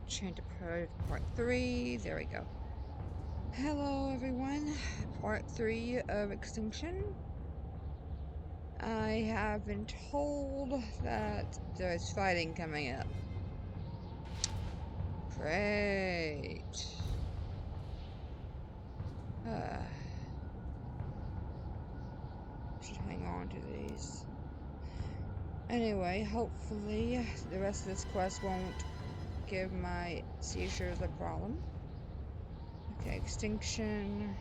Chain to Purge Part 3. There we go. Hello everyone. Part 3 of Extinction. I have been told that there's fighting coming up. Great. Should hang on to these. Anyway, hopefully the rest of this quest won't give my seizures a problem. Okay, Extinction.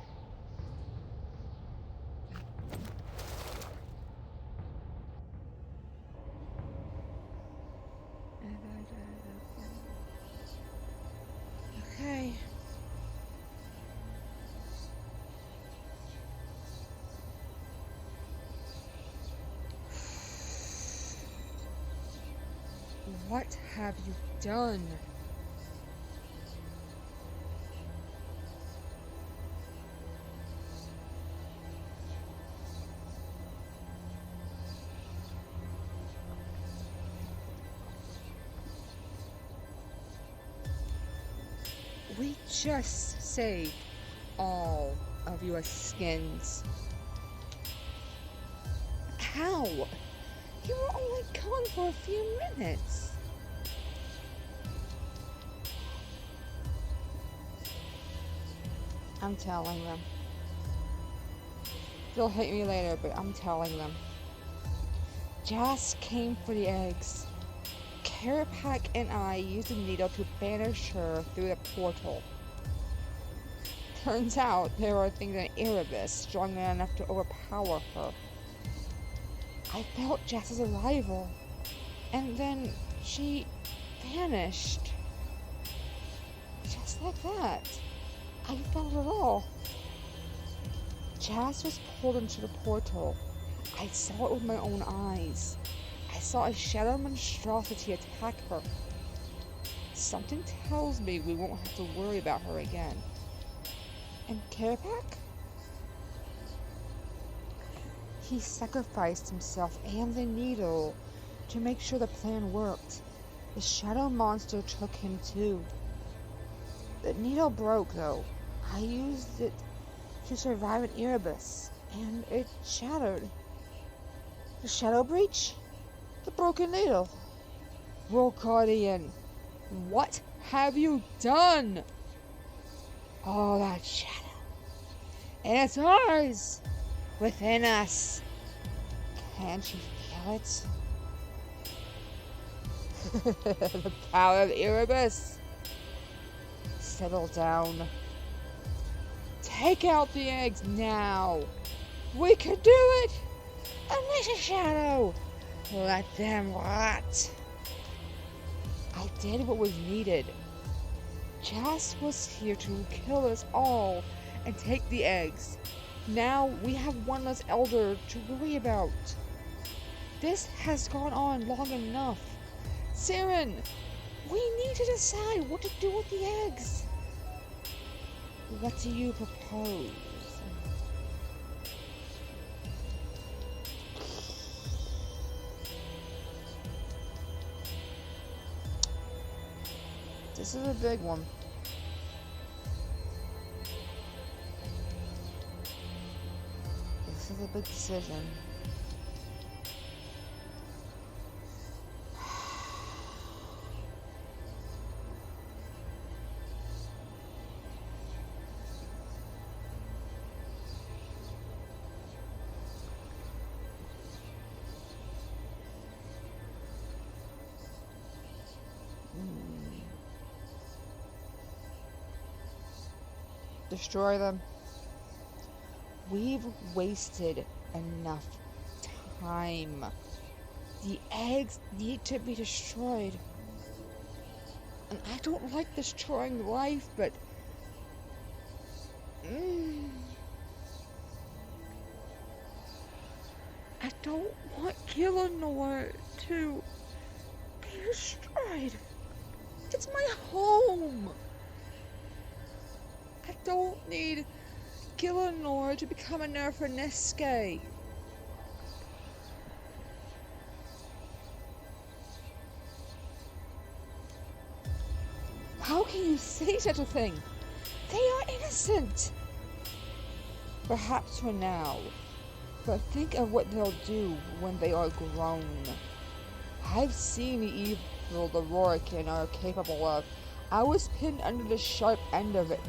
Okay. What have you done? We just saved all of your skins. How? You were only gone for a few minutes. I'm telling them. They'll hate me later, but I'm telling them. Jas came for the eggs. Carapac and I used a needle to banish her through the portal. Turns out there are things in Erebus strong enough to overpower her. I felt Jas's arrival, and then she vanished. Just like that. I felt it all. Jas was pulled into the portal. I saw it with my own eyes. I saw a shadow monstrosity attack her. Something tells me we won't have to worry about her again. And Carapac? He sacrificed himself and the needle to make sure the plan worked. The shadow monster took him too. The needle broke though. I used it to survive an Erebus, and it shattered. The shadow breach? The broken needle. World Guardian, what have you done? All that shadow. And it's ours! Within us. Can't you feel it? The power of Erebus. Settle down. Take out the eggs now. We can do it! Unleash a shadow! Let them rot. I did what was needed. Jas was here to kill us all and take the eggs. Now we have one less elder to worry about. This has gone on long enough. Siren, we need to decide what to do with the eggs. What do you propose? This is a big one. This is a big decision. Destroy them. We've wasted enough time. The eggs need to be destroyed. And I don't like destroying life, but I don't want Gillinor to be destroyed. It's my home. I don't need Gillinor to become a Runescape. How can you say such a thing? They are innocent. Perhaps for now, but think of what they'll do when they are grown. I've seen the evil the Rorican are capable of. I was pinned under the sharp end of it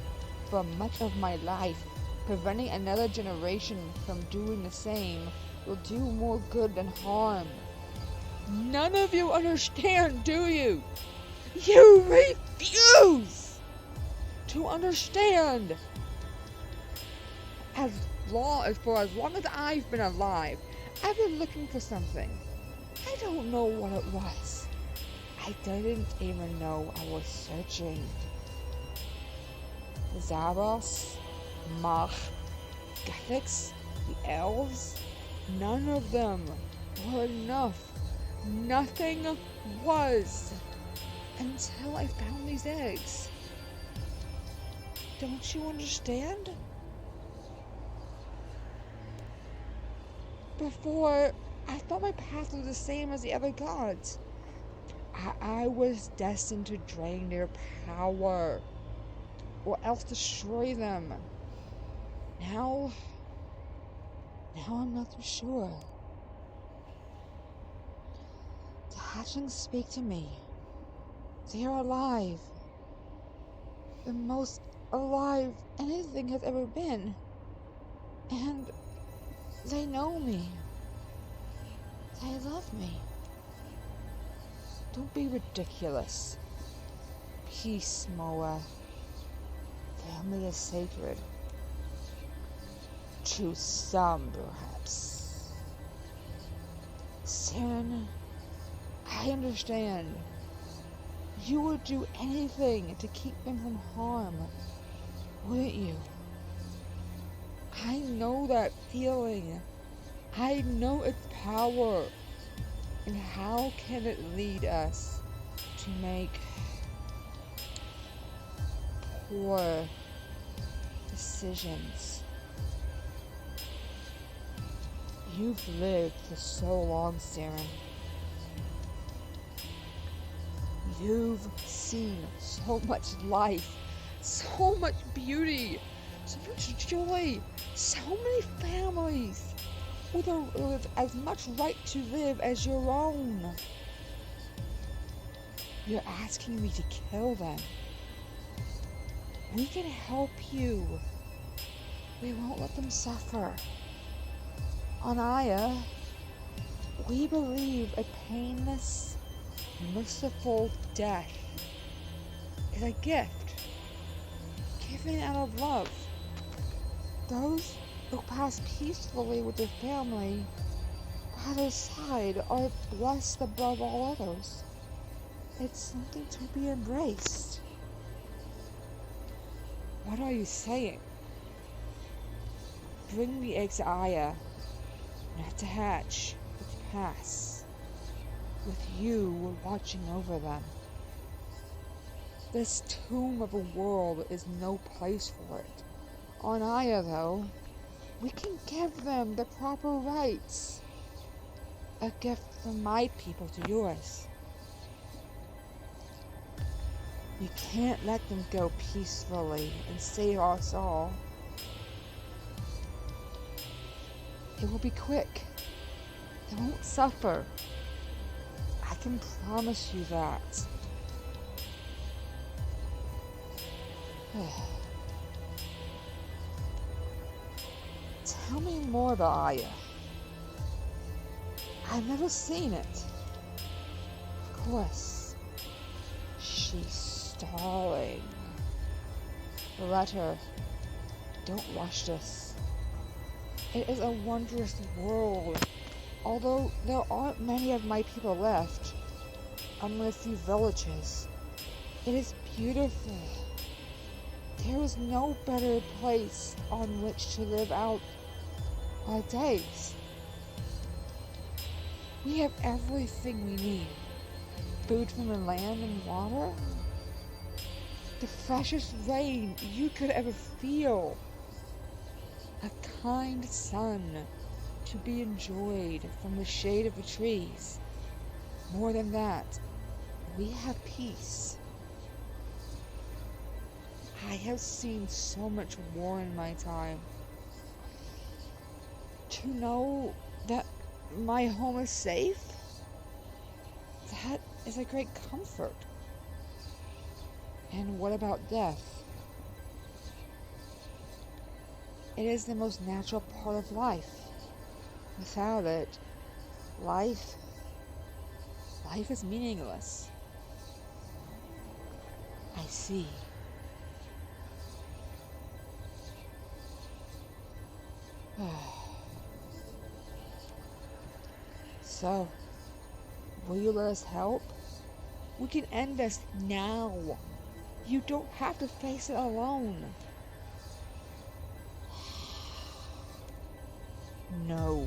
for much of my life. Preventing another generation from doing the same will do more good than harm. None of you understand, do you? You refuse to understand. For as long as I've been alive, I've been looking for something. I don't know what it was. I didn't even know I was searching. The Zaros, Mach, Gothics, the elves, none of them were enough. Nothing was. Until I found these eggs. Don't you understand? Before, I thought my path was the same as the other gods. I was destined to drain their power, or else destroy them. Now I'm not too sure. The hatchlings speak to me. They are alive. The most alive anything has ever been. And they know me. They love me. Don't be ridiculous. Peace, Moa. Family is sacred. To some, perhaps. Saren, I understand. You would do anything to keep them from harm, wouldn't you? I know that feeling. I know its power. And how can it lead us to make poor decisions? You've lived for so long, Saren. You've seen so much life, so much beauty, so much joy, so many families with as much right to live as your own. You're asking me to kill them. We can help you. We won't let them suffer. On Aya, we believe a painless, merciful death is a gift given out of love. Those who pass peacefully with their family by their side are blessed above all others. It's something to be embraced. What are you saying? Bring the eggs to Aya, not to hatch, but to pass, with you watching over them. This tomb of a world is no place for it. On Aya, though, we can give them the proper rights. A gift from my people to yours. You can't let them go peacefully and save us all. It will be quick. They won't suffer. I can promise you that. Tell me more about Aya. I've never seen it. Of course. She's stalling. Let her. Don't rush this. It is a wondrous world. Although there aren't many of my people left. Only a few villages. It is beautiful. There is no better place on which to live out our days. We have everything we need. Food from the land and water. The freshest rain you could ever feel. A kind sun to be enjoyed from the shade of the trees. More than that, we have peace. I have seen so much war in my time. To know that my home is safe, that is a great comfort. And what about death? It is the most natural part of life. Without it, life is meaningless. I see. So, will you let us help? We can end this now. You don't have to face it alone. No.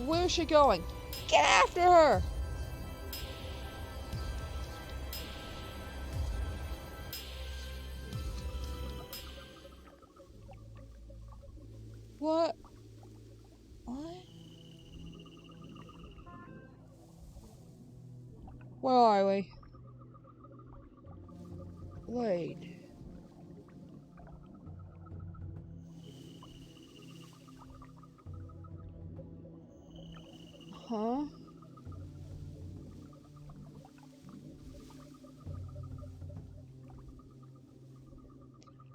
Where's she going? Get after her! What? What? Where are we? Wait. Huh?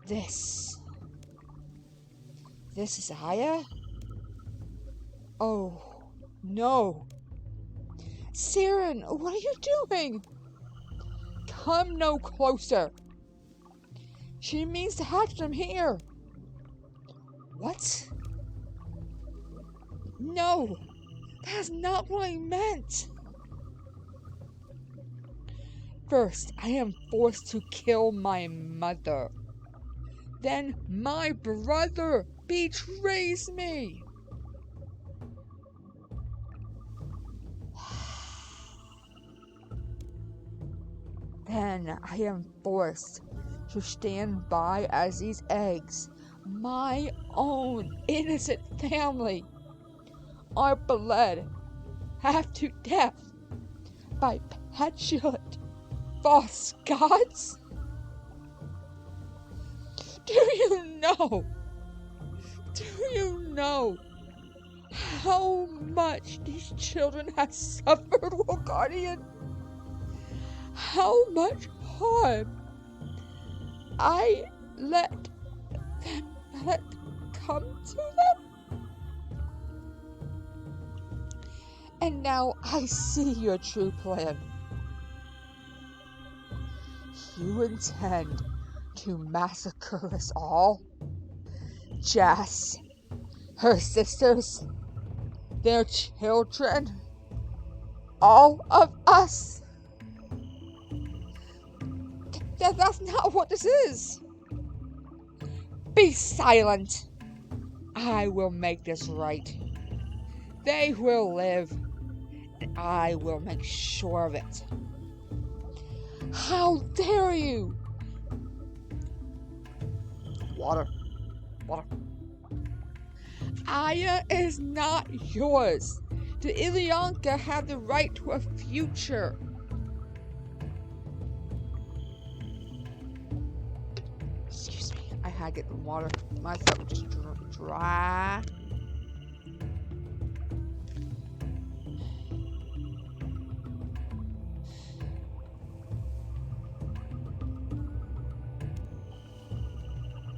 This is Aya? Oh, no. Siren, what are you doing? Come no closer. She means to hatch them here. What? No, that's not what I meant. First, I am forced to kill my mother. Then my brother betrays me. Then I am forced to stand by as these eggs, my own innocent family, are bled half to death by petulant false gods? Do you know how much these children have suffered, War Guardian? How much harm I let come to them? And now I see your true plan. You intend to massacre us all? Jess, her sisters, their children, all of us? That's not what this is. Be silent. I will make this right. They will live, and I will make sure of it. How dare you? Water. Aya is not yours. The Ilyanka have the right to a future. Excuse me, I had to get the water. My throat was just dry.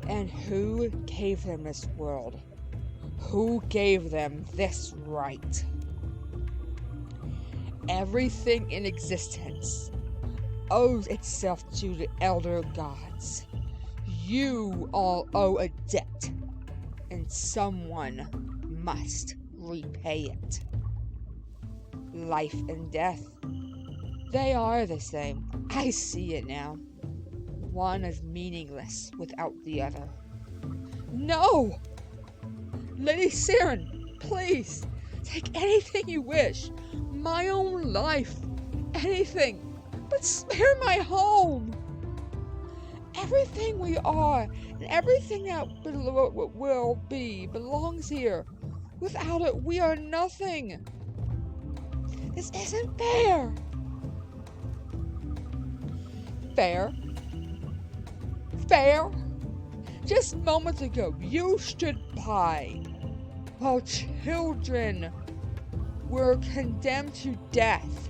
And who gave them this world? Who gave them this right? Everything in existence owes itself to the elder gods. You all owe a debt, and someone must repay it. Life and death, they are the same. I see it now. One is meaningless without the other. No! Lady Siren, please, take anything you wish. My own life. Anything. But spare my home. Everything we are, and everything that will be, belongs here. Without it, we are nothing. This isn't fair. fair? Fair? Just moments ago, you stood by while children were condemned to death.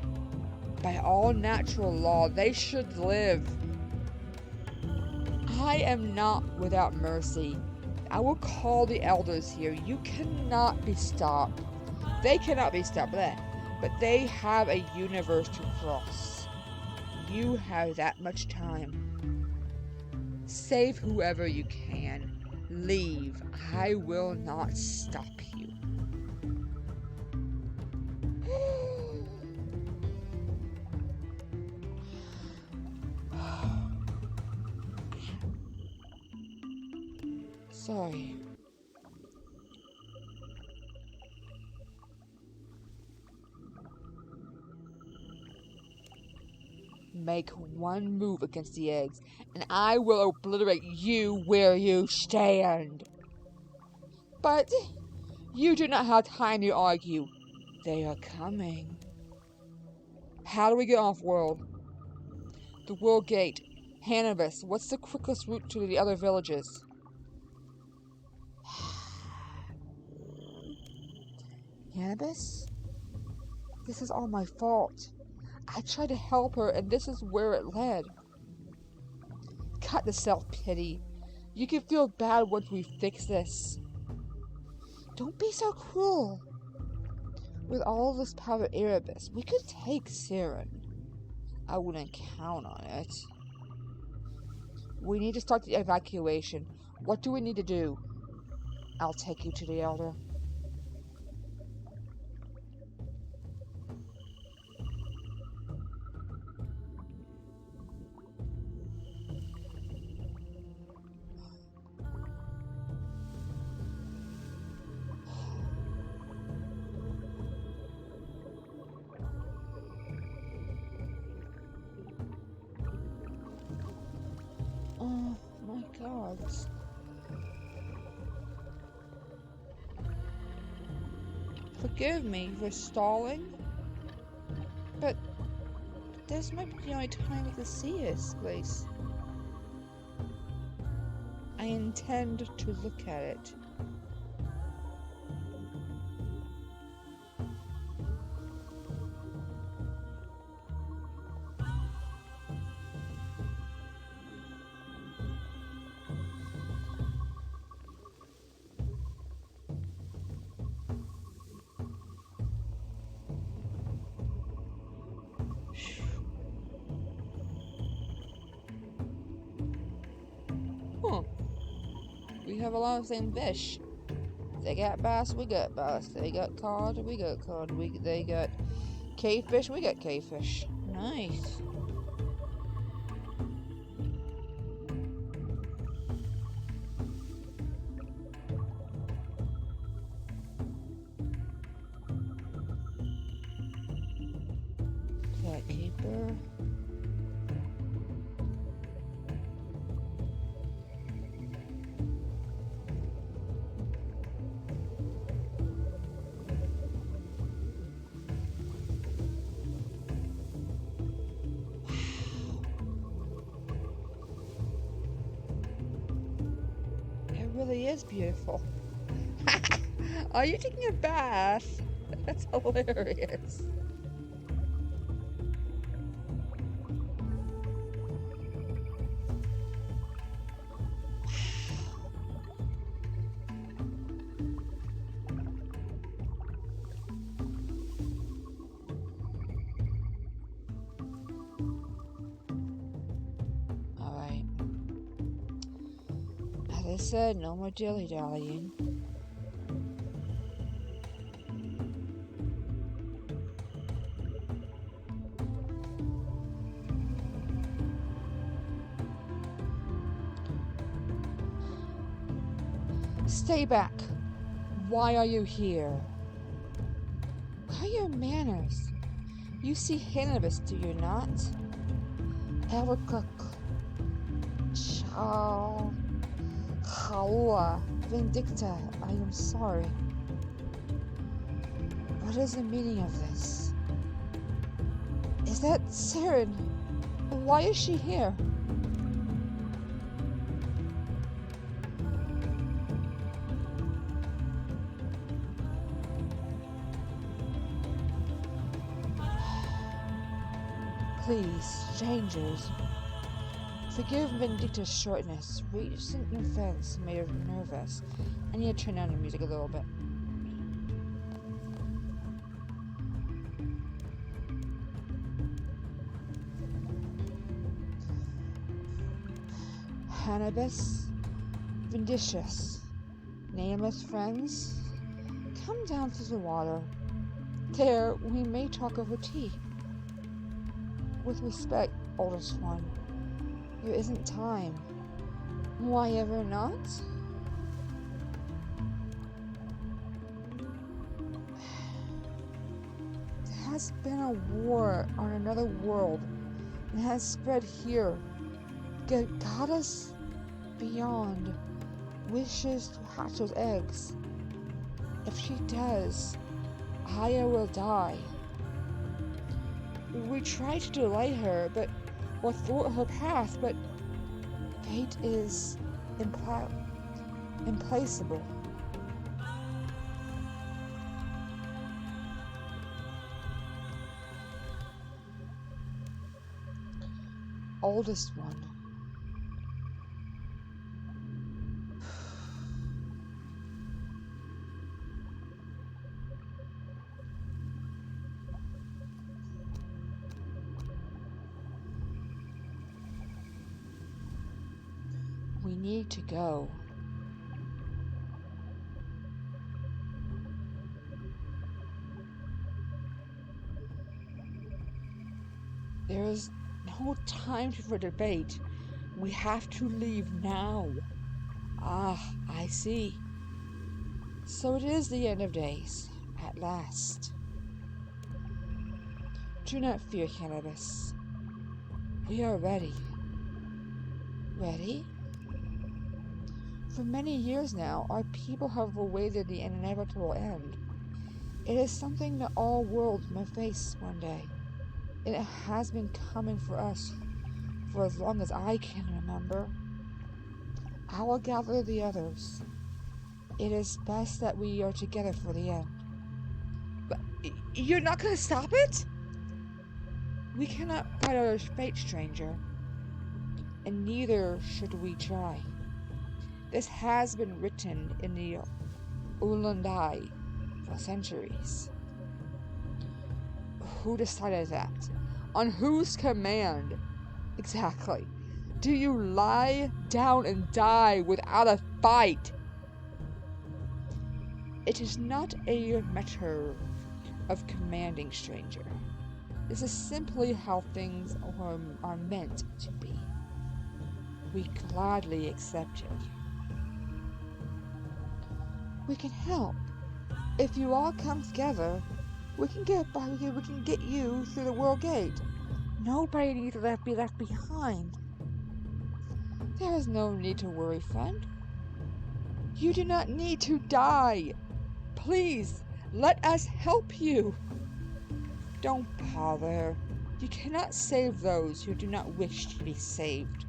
By all natural law, they should live. I am not without mercy. I will call the elders here. You cannot be stopped. They cannot be stopped, but they have a universe to cross. You have that much time. Save whoever you can. Leave. I will not stop you. Sorry. Make one move against the eggs, and I will obliterate you where you stand. But you do not have time to argue. They are coming. How do we get off world? The world gate. Hannibus, what's the quickest route to the other villages? Hannibus? This is all my fault. I tried to help her, and this is where it led. Cut the self-pity. You can feel bad once we fix this. Don't be so cruel. With all this power of Erebus, we could take Siren. I wouldn't count on it. We need to start the evacuation. What do we need to do? I'll take you to the Elder. Oh my God. Forgive me for stalling, but this might be the only time we can see this place. I intend to look at it. Huh. We have a lot of same fish. They got bass, we got bass. They got cod, we got cod. They got cavefish, we got cavefish. Nice. Cat keeper. Really is beautiful. Are you taking a bath? That's hilarious. Alright. As I said, no more dilly-dallying. Stay back. Why are you here? What are your manners? You see Hannibus, do you not? Elric. Chal. Haua. Vindicta. I am sorry. What is the meaning of this? Is that Siren? Why is she here? Please, strangers, forgive Vindicta's shortness. Recent events made her nervous. I need to turn down the music a little bit. Hannibus, Vindicious, nameless friends, come down to the water. There we may talk over tea. With respect, oldest one, there isn't time. Why ever not? There has been a war on another world. It has spread here. The goddess beyond wishes to hatch those eggs. If she does, Aya will die. We tried to delay her, or thwart her path, but fate is implacable. Oldest one. We need to go. There is no time for debate. We have to leave now. Ah, I see. So it is the end of days, at last. Do not fear, Hannibus. We are ready. Ready? For many years now, our people have awaited the inevitable end. It is something that all worlds may face one day. And it has been coming for us for as long as I can remember. I will gather the others. It is best that we are together for the end. But you're not going to stop it? We cannot fight our fate, stranger. And neither should we try. This has been written in the Ulandai for centuries. Who decided that? On whose command? Exactly. Do you lie down and die without a fight? It is not a matter of commanding, stranger. This is simply how things are meant to be. We gladly accept it. We can help. If you all come together, we can get you through the world gate. Nobody needs to be left behind. There is no need to worry, friend. You do not need to die. Please, let us help you. Don't bother. You cannot save those who do not wish to be saved.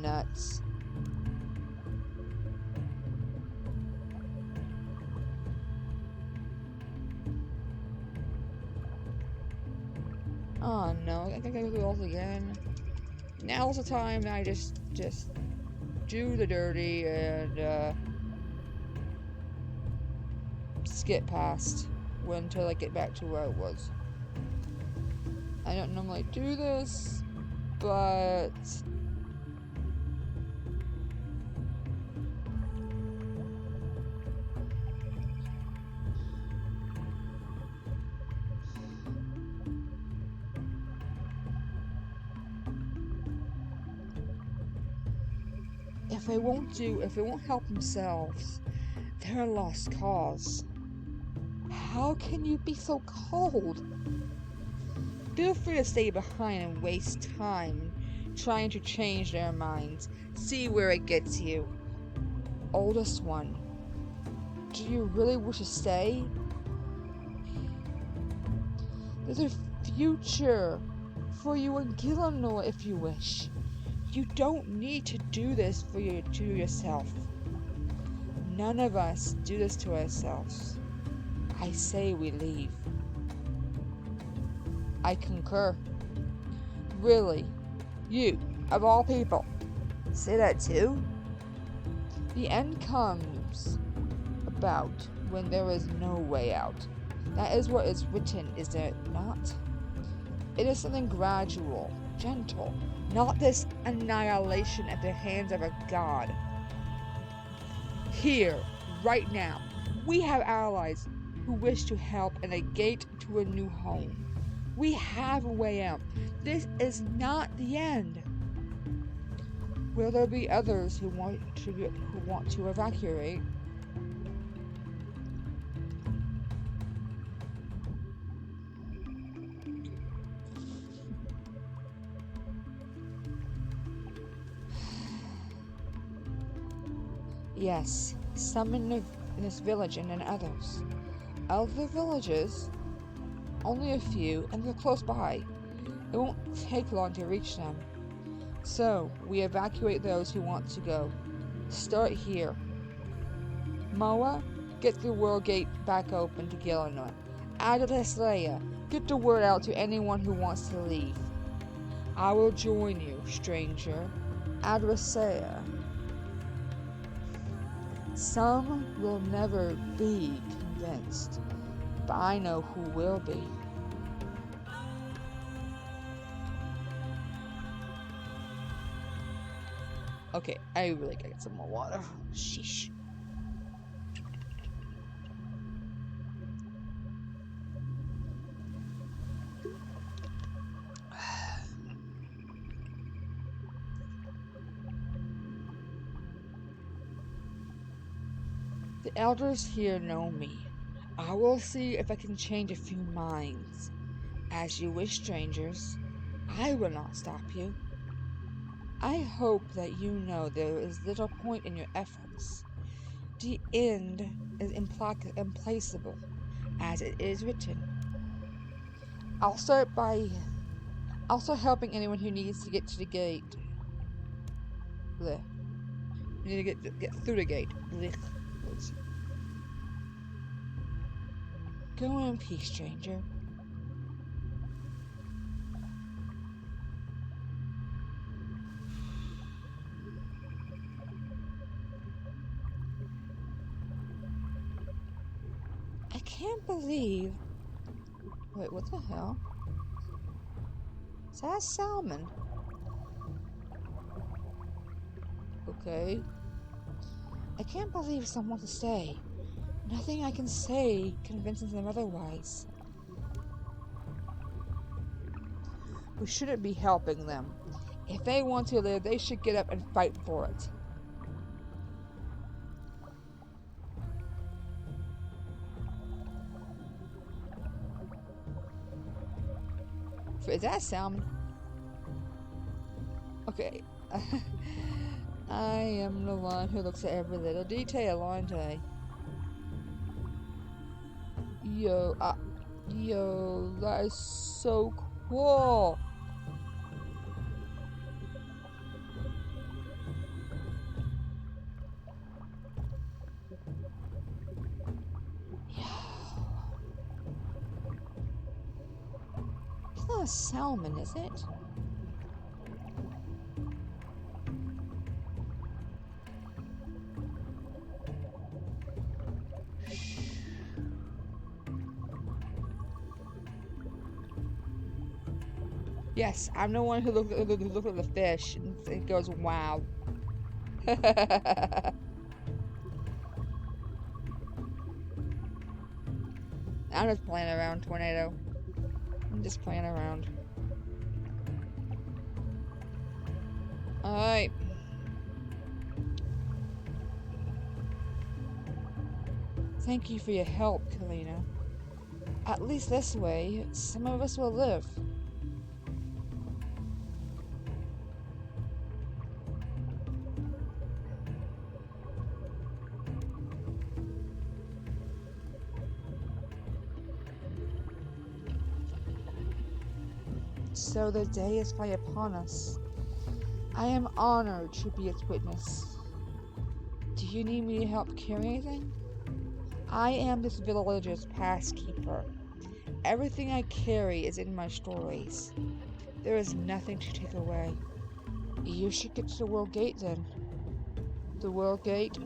Nuts. Oh no, I think I gotta do all again. Now's the time that I just do the dirty and skip past until I get back to where I was. I don't normally do this, but if they won't help themselves, they're a lost cause. How can you be so cold? Feel free to stay behind and waste time trying to change their minds. See where it gets you. Oldest one, do you really wish to stay? There's a future for you in Gillenor if you wish. You don't need to do this to yourself. None of us do this to ourselves. I say we leave. I concur. Really, you, of all people, say that too? The end comes about when there is no way out. That is what is written, is it not? It is something gradual, gentle, not this annihilation at the hands of a god. Here, right now, we have allies who wish to help and a gate to a new home. We have a way out. This is not the end. Will there be others who want to evacuate? Yes, some in this village and in others. Other villages, only a few, and they're close by. It won't take long to reach them. So, we evacuate those who want to go. Start here. Moa, get the world gate back open to Gillenor. Adelaslea, get the word out to anyone who wants to leave. I will join you, stranger. Adelaslea. Some will never be convinced, but I know who will be. Okay, I really gotta get some more water. Sheesh. The elders here know me. I will see if I can change a few minds. As you wish, strangers. I will not stop you. I hope that you know there is little point in your efforts. The end is implacable, as it is written. I'll start by also helping anyone who needs to get to the gate. Blech. You need to get through the gate. Blech. Go in peace, stranger. I can't believe... Wait, what the hell? Is that a salmon? Okay. I can't believe someone to stay. Nothing I can say convinces them otherwise. We shouldn't be helping them. If they want to live, they should get up and fight for it. Is that a salmon? Okay. I am the one who looks at every little detail, aren't I? Yo, that is so cool. It's not a salmon, is it? Yes, I'm the one who looked at the fish and goes, wow. I'm just playing around, Tornado. I'm just playing around. Alright. Thank you for your help, Kalina. At least this way, some of us will live. So the day is far upon us. I am honored to be its witness. Do you need me to help carry anything? I am this village's passkeeper. Everything I carry is in my stories. There is nothing to take away. You should get to the World Gate then. The World Gate?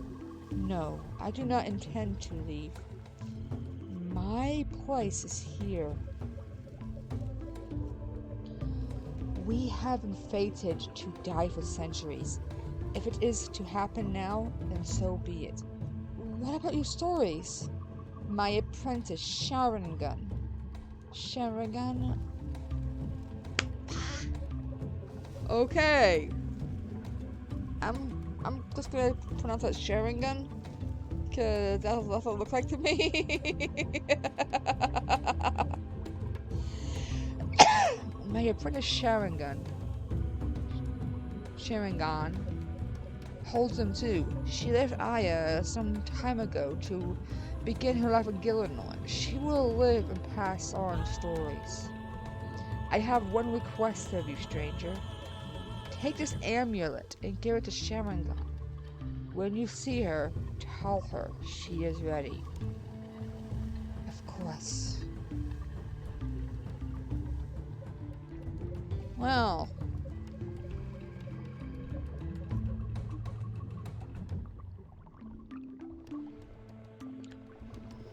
No, I do not intend to leave. My place is here. We have been fated to die for centuries. If it is to happen now, then so be it. What about your stories? My apprentice, Sharingan. Sharingan? Okay. I'm just gonna pronounce that Sharingan, cause that's what it looks like to me. My apprentice Sharingan holds them too. She left Aya some time ago to begin her life in Gillinor. She will live and pass on stories. I have one request of you, stranger. Take this amulet and give it to Sharingan. When you see her, tell her she is ready. Of course. Well.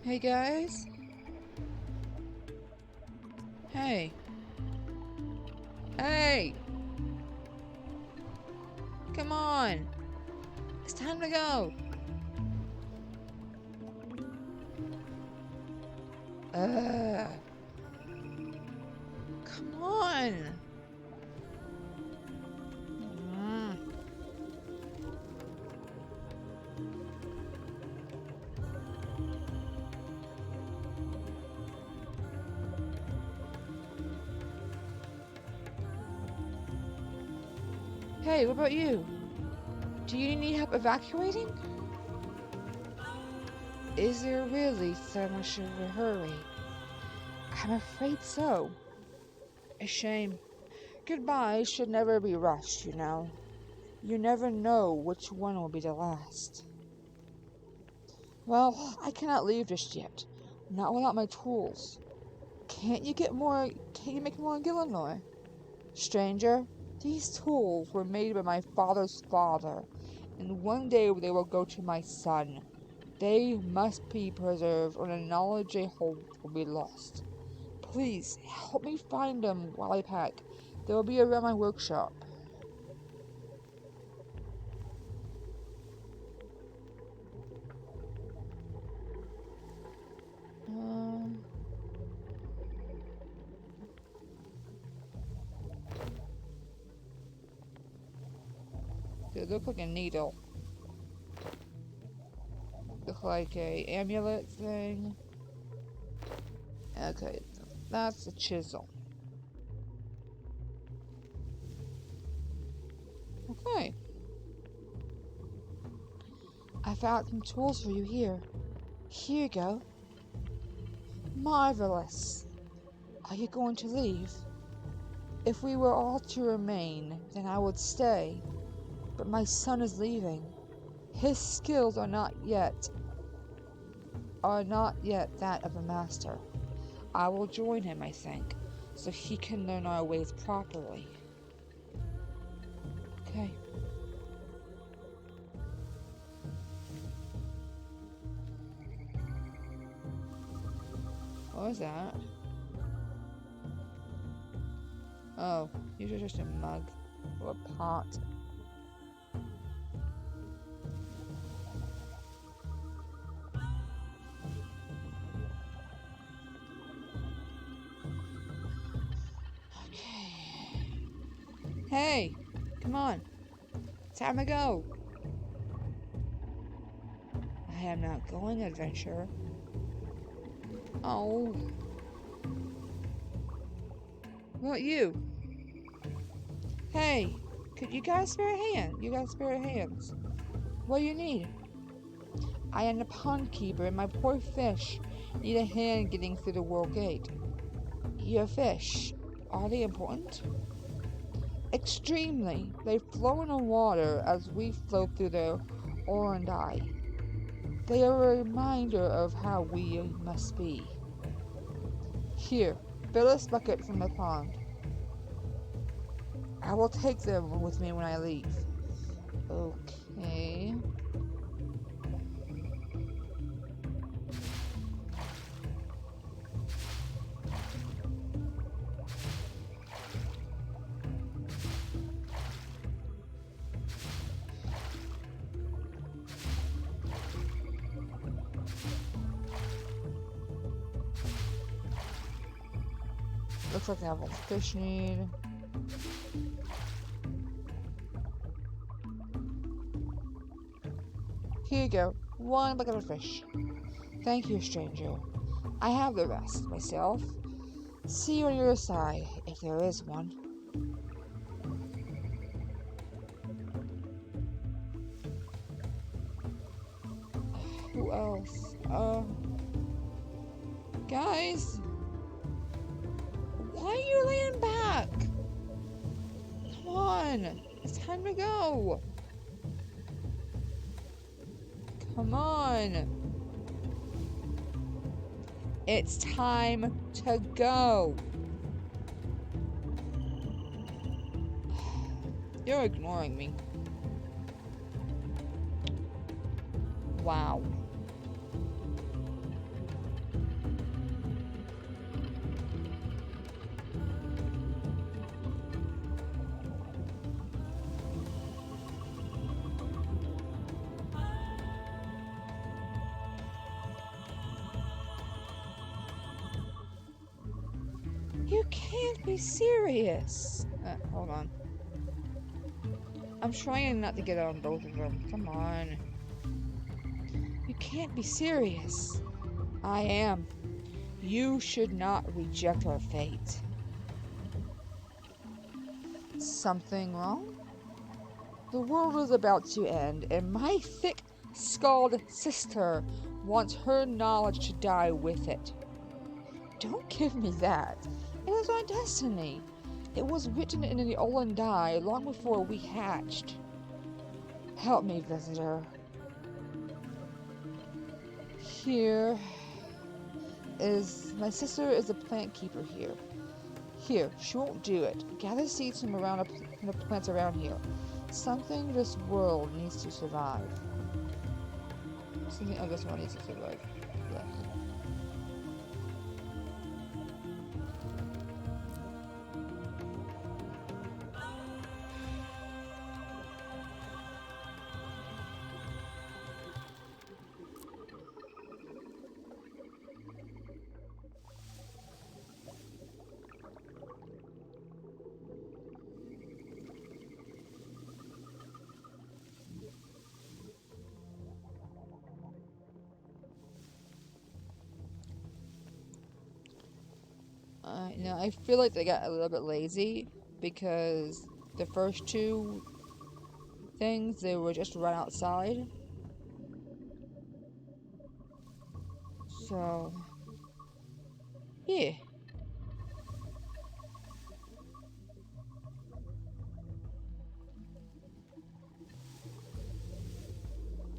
Hey guys. Hey. Hey! Come on! It's time to go! Come on! Hey, what about you? Do you need help evacuating? Is there really so much of a hurry? I'm afraid so. A shame. Goodbyes should never be rushed, you know. You never know which one will be the last. Well, I cannot leave just yet. Not without my tools. Can't you make more in Gillinor? Stranger, these tools were made by my father's father, and one day they will go to my son. They must be preserved, or the knowledge they hold will be lost. Please, help me find them while I pack. They will be around my workshop. It looks like a needle. Looks like a amulet thing. Okay, that's a chisel. Okay. I found some tools for you here. Here you go. Marvelous. Are you going to leave? If we were all to remain, then I would stay. But my son is leaving. His skills are not yet that of a master. I will join him, I think, so he can learn our ways properly. Okay. What was that? Oh, usually just a mug or a pot. Hey, come on. Time to go. I am not going, adventurer. Oh, What you? Hey, could you guys spare a hand? You guys spare hands. What do you need? I am the pond keeper and my poor fish need a hand getting through the world gate. Your fish, are they important? Extremely. They flow in the water as we flow through the Orandai. They are a reminder of how we must be. Here, fill this bucket from the pond. I will take them with me when I leave. Okay. Looks like I have all the fish need. Here you go. One bucket of fish. Thank you, stranger. I have the rest myself. See you on your side, if there is one. Who else? Guys? Why are you laying back? Come on. It's time to go. Come on. It's time to go. You're ignoring me. Wow. You can't be serious. Hold on. I'm trying not to get on both of them. Come on. You can't be serious. I am. You should not reject our fate. Something wrong? The world is about to end, and my thick-skulled sister wants her knowledge to die with it. Don't give me that. It is our destiny. It was written in the Olandai long before we hatched. Help me, visitor. Here is... My sister is a plant keeper here. Here, she won't do it. Gather seeds from the plants around here. Something this world needs to survive. Something this world needs to survive. Yes. I feel like they got a little bit lazy because the first two things, they were just right outside. So, yeah.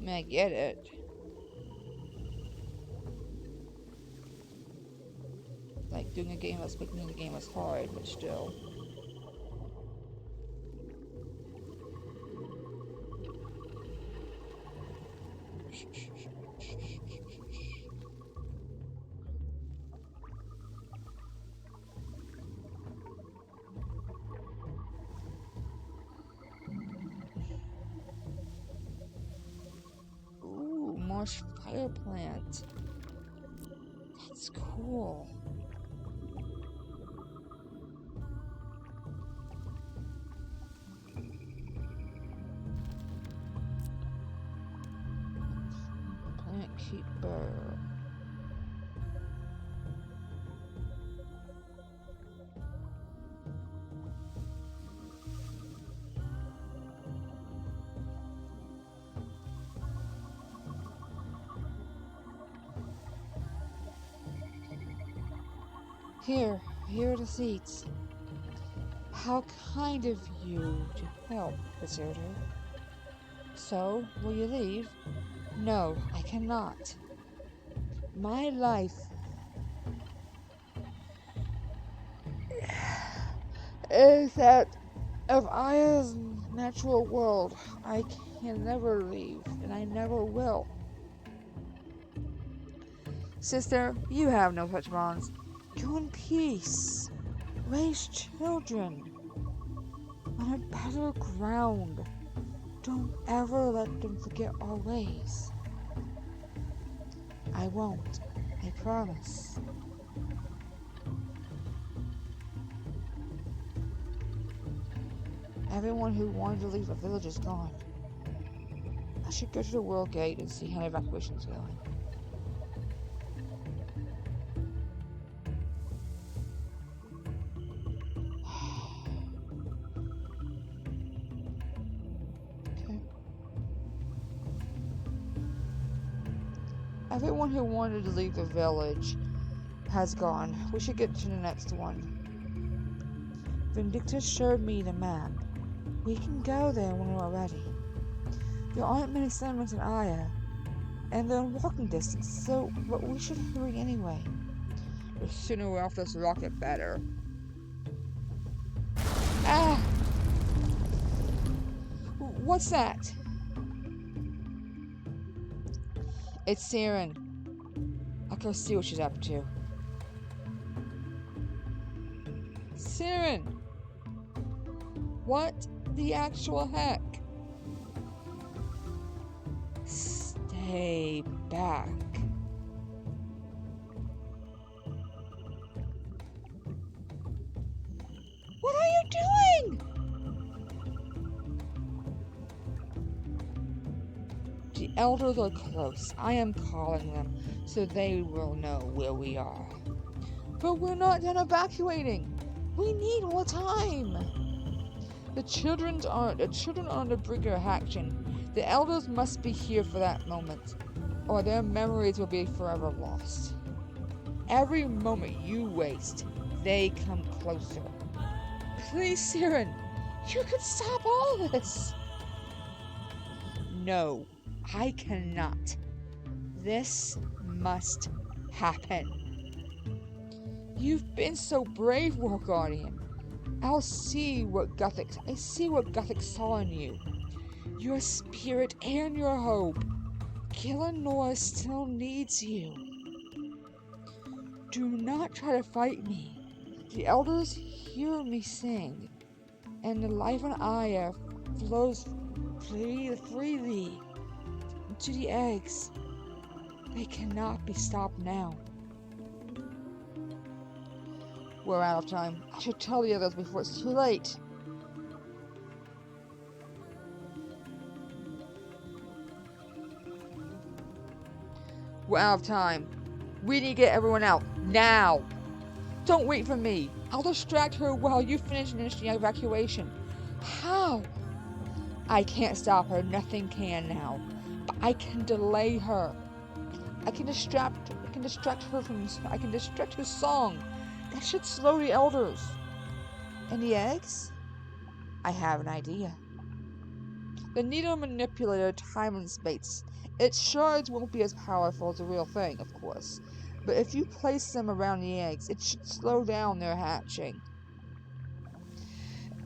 I mean, I get it. Like, doing a game was making the game was hard, but still. Ooh, marsh fire plant. That's cool. Plant keeper. Here are the seats. How kind of you to help, deserter. So, will you leave? No, I cannot. My life is that of Aya's natural world. I can never leave, and I never will. Sister, you have no such bonds. Go in peace. Raise children on a better ground. Don't ever let them forget our ways. I won't. I promise. Everyone who wanted to leave the village is gone. I should go to the world gate and see how the evacuation is going. Okay. Everyone who wanted to leave the village has gone. We should get to the next one. Vindicta showed me the map. We can go there when we're ready. There aren't many settlements in Aya, and they're in walking distance, but we should hurry anyway. The sooner we're off this rocket, better. Ah! What's that? It's Siren. I'll go see what she's up to. Siren! What the actual heck? Stay back. What are you doing? The elders are close. I am calling them so they will know where we are. But we're not done evacuating. We need more time. The children are on the brink of hatching. The elders must be here for that moment, or their memories will be forever lost. Every moment you waste, they come closer. Please, Siren, you can stop all this. No, I cannot. This must happen. You've been so brave, War Guardian. I see what Gothic saw in you. Your spirit and your hope. Killenor still needs you. Do not try to fight me. The elders hear me sing, and the life in Aya flows freely into the eggs. They cannot be stopped now. We're out of time. I should tell the others before it's too late. We're out of time. We need to get everyone out. Now! Don't wait for me. I'll distract her while you finish initiating evacuation. How? I can't stop her. Nothing can now. But I can delay her. I can distract her song. That should slow the elders. And the eggs? I have an idea. The needle manipulator time and space. Its shards won't be as powerful as the real thing, of course. But if you place them around the eggs, it should slow down their hatching.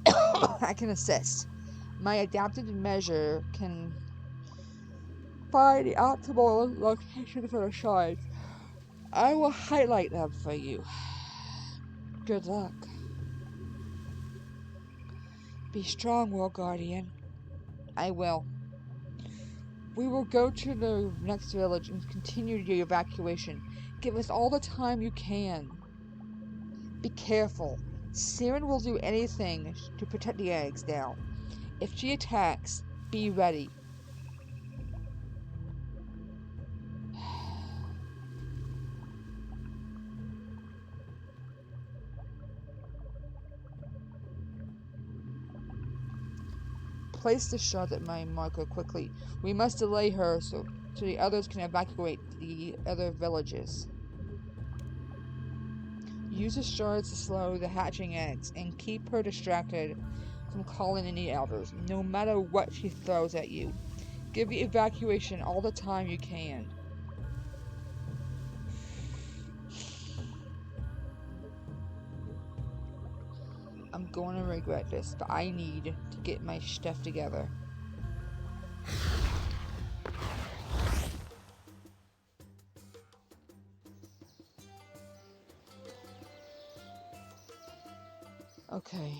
I can assist. My adapted measure can find the optimal location for the shards. I will highlight them for you. Good luck. Be strong, World Guardian. I will. We will go to the next village and continue the evacuation. Give us all the time you can. Be careful. Siren will do anything to protect the eggs now. If she attacks, be ready. Place the shot at my marker quickly. We must delay her so the others can evacuate the other villages. Use the shards to slow the hatching eggs and keep her distracted from calling in the elders, no matter what she throws at you. Give the evacuation all the time you can. I'm going to regret this, but I need to get my stuff together. Okay.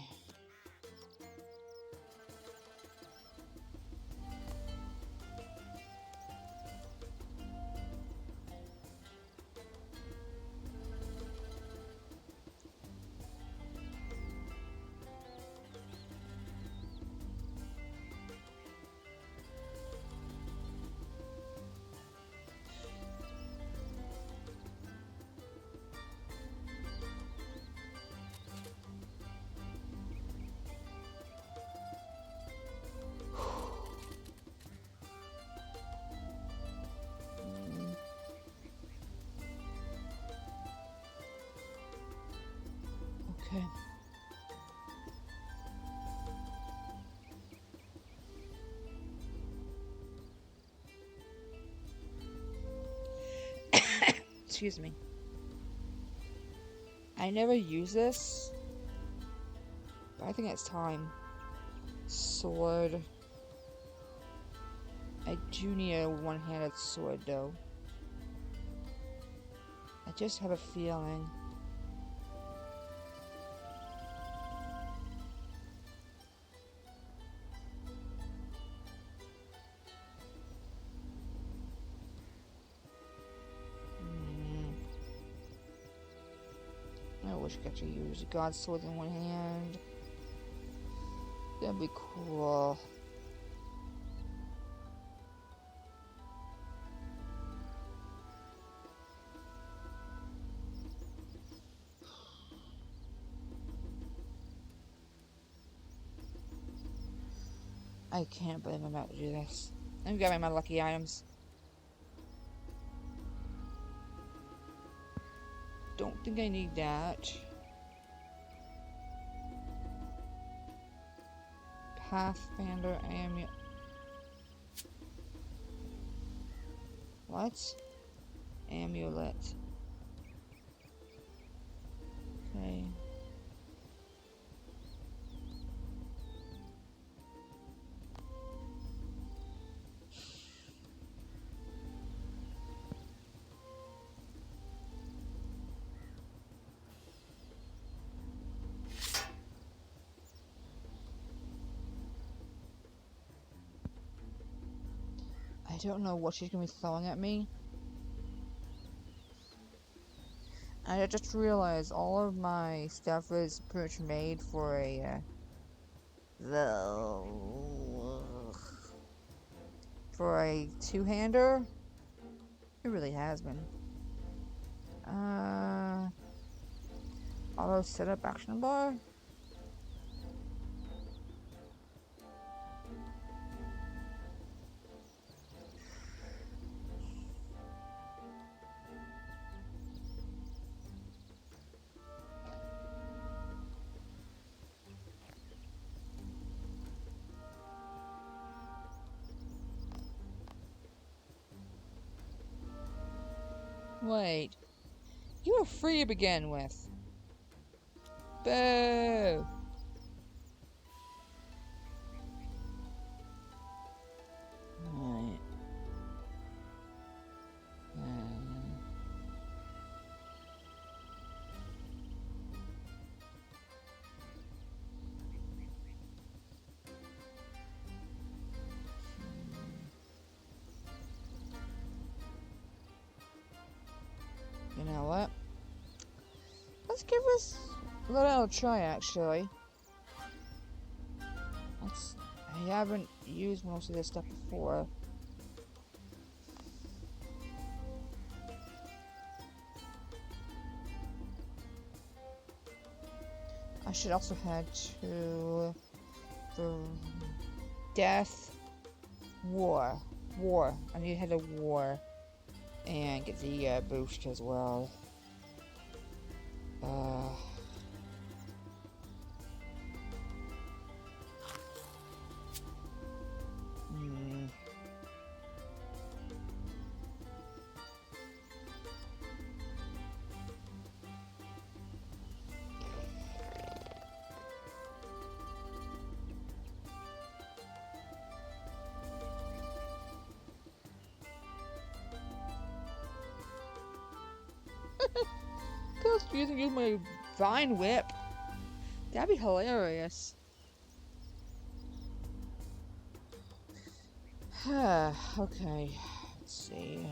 Okay. Excuse me. I never use this, but I think it's time. Sword. I do need a one-handed sword, though. I just have a feeling. I wish I could actually use God's sword in one hand. That'd be cool. I can't believe I'm about to do this. I'm grabbing my lucky items. Don't think I need that. Pathfinder amulet. What? Amulet. Okay. I don't know what she's gonna be throwing at me. I just realized all of my stuff is pretty much made for a two-hander. It really has been. Auto setup action bar. Wait. You were free to begin with. Boo! Right. You know what? Let's give this a little try, actually. I haven't used most of this stuff before. I should also head to the Death War. I need to head to War and get the boost as well. Uh... Hmm. Just use my vine whip. That'd be hilarious. Okay. Let's see.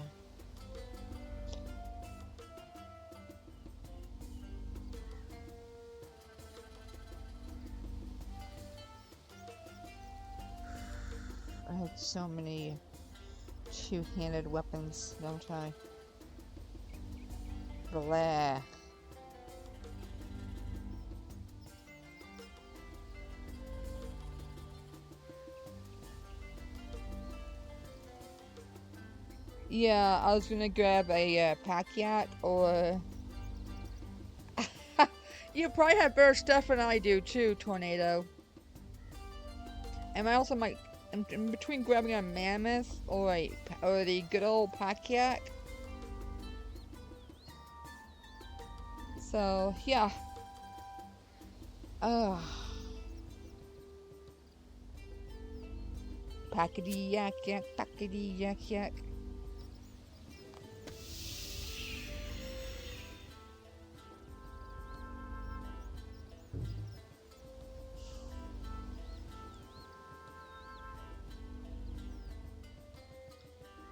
I have so many two-handed weapons, don't I? Blah. Yeah, I was gonna grab a pack yak or... You probably have better stuff than I do too, Tornado. And I also might... in between grabbing a mammoth or the good old pack yak. So, yeah. Packety yak yak, packety yak yak.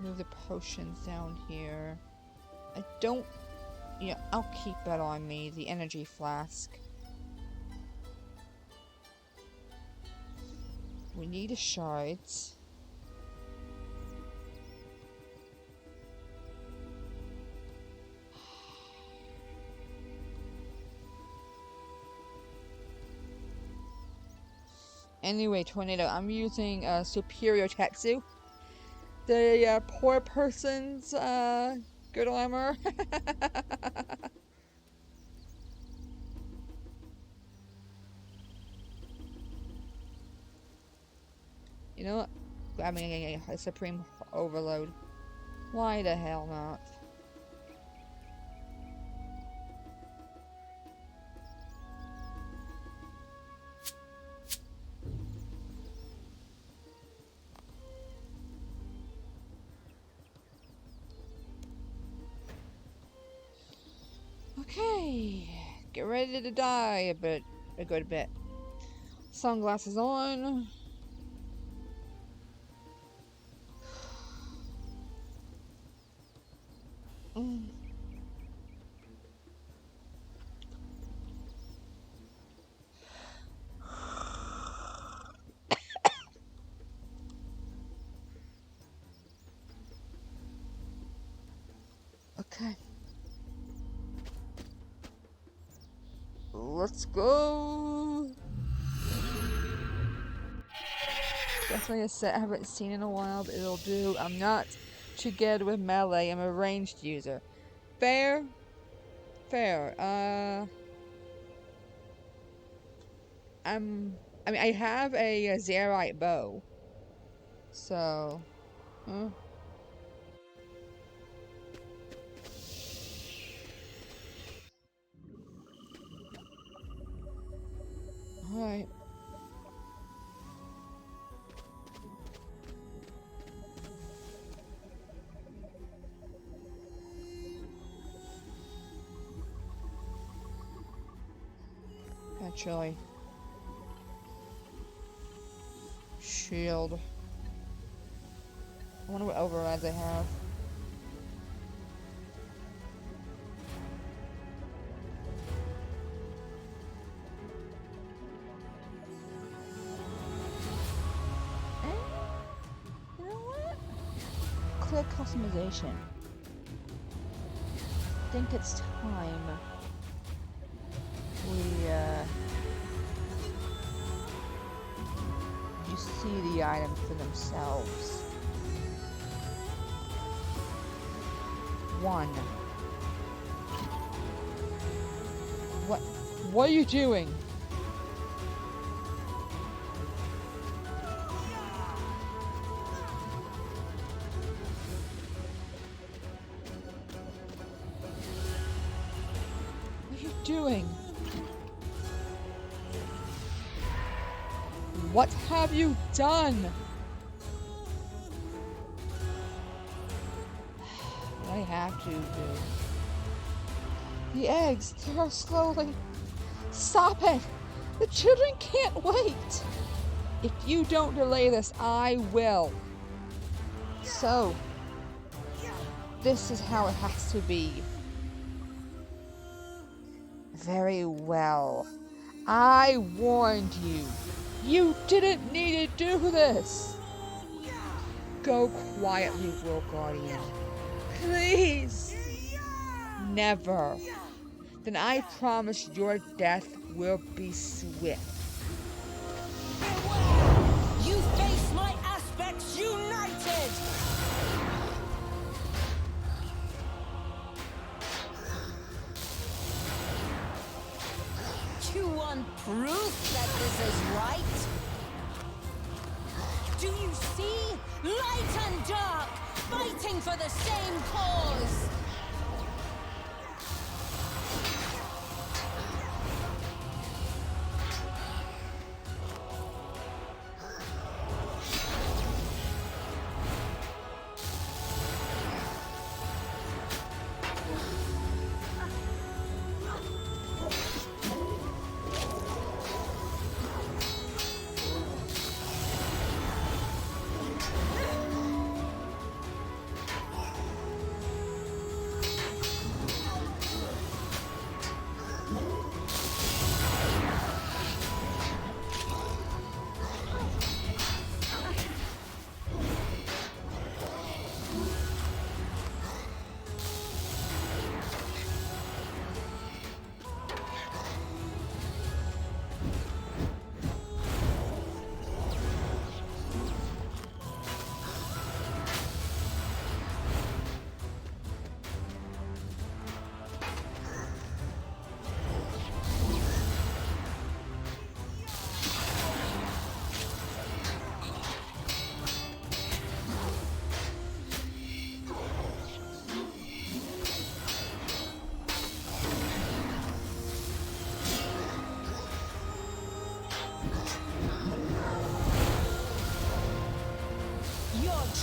Move the potions down here. I don't... Yeah, I'll keep that on me, the energy flask. We need a shards. Anyway, Tornado, I'm using Superior Tetsu. The poor person's good armor. You know what? Grabbing a Supreme Overload. Why the hell not? Okay, get ready to die a good bit. Sunglasses on. Okay. Let's go. Definitely a set I haven't seen in a while, but it'll do. I'm not too good with melee. I'm a ranged user. Fair? Fair. I mean, I have a Zerite bow. So... Alright. Actually. Shield. I wonder what overrides I have. You know what? Clear customization. I think it's time you see the items for themselves. 1. What are you doing? What are you doing? What have you done? I have to do. The eggs, they are slowly. Stop it! The children can't wait! If you don't delay this, I will. So, this is how it has to be. Very well. I warned you. You didn't need to do this. Go quietly, World Guardian. Please. Never. Then I promise your death will be swift. Beware! You face my aspects united! You want proof that this is right? Do you see? Light and dark, fighting for the same cause!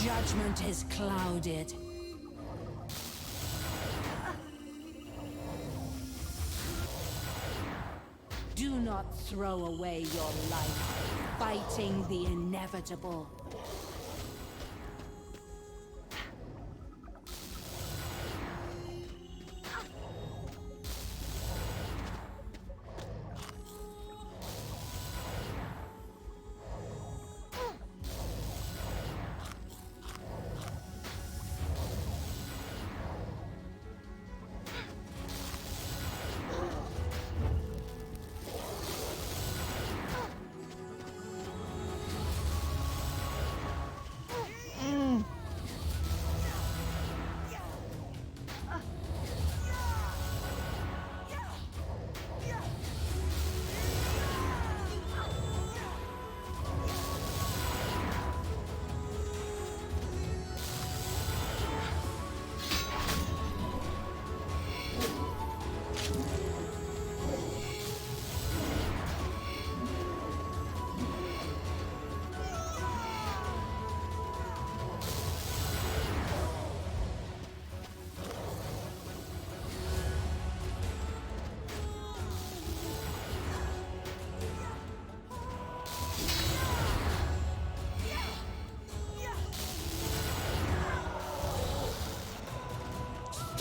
Judgment is clouded. Do not throw away your life, fighting the inevitable.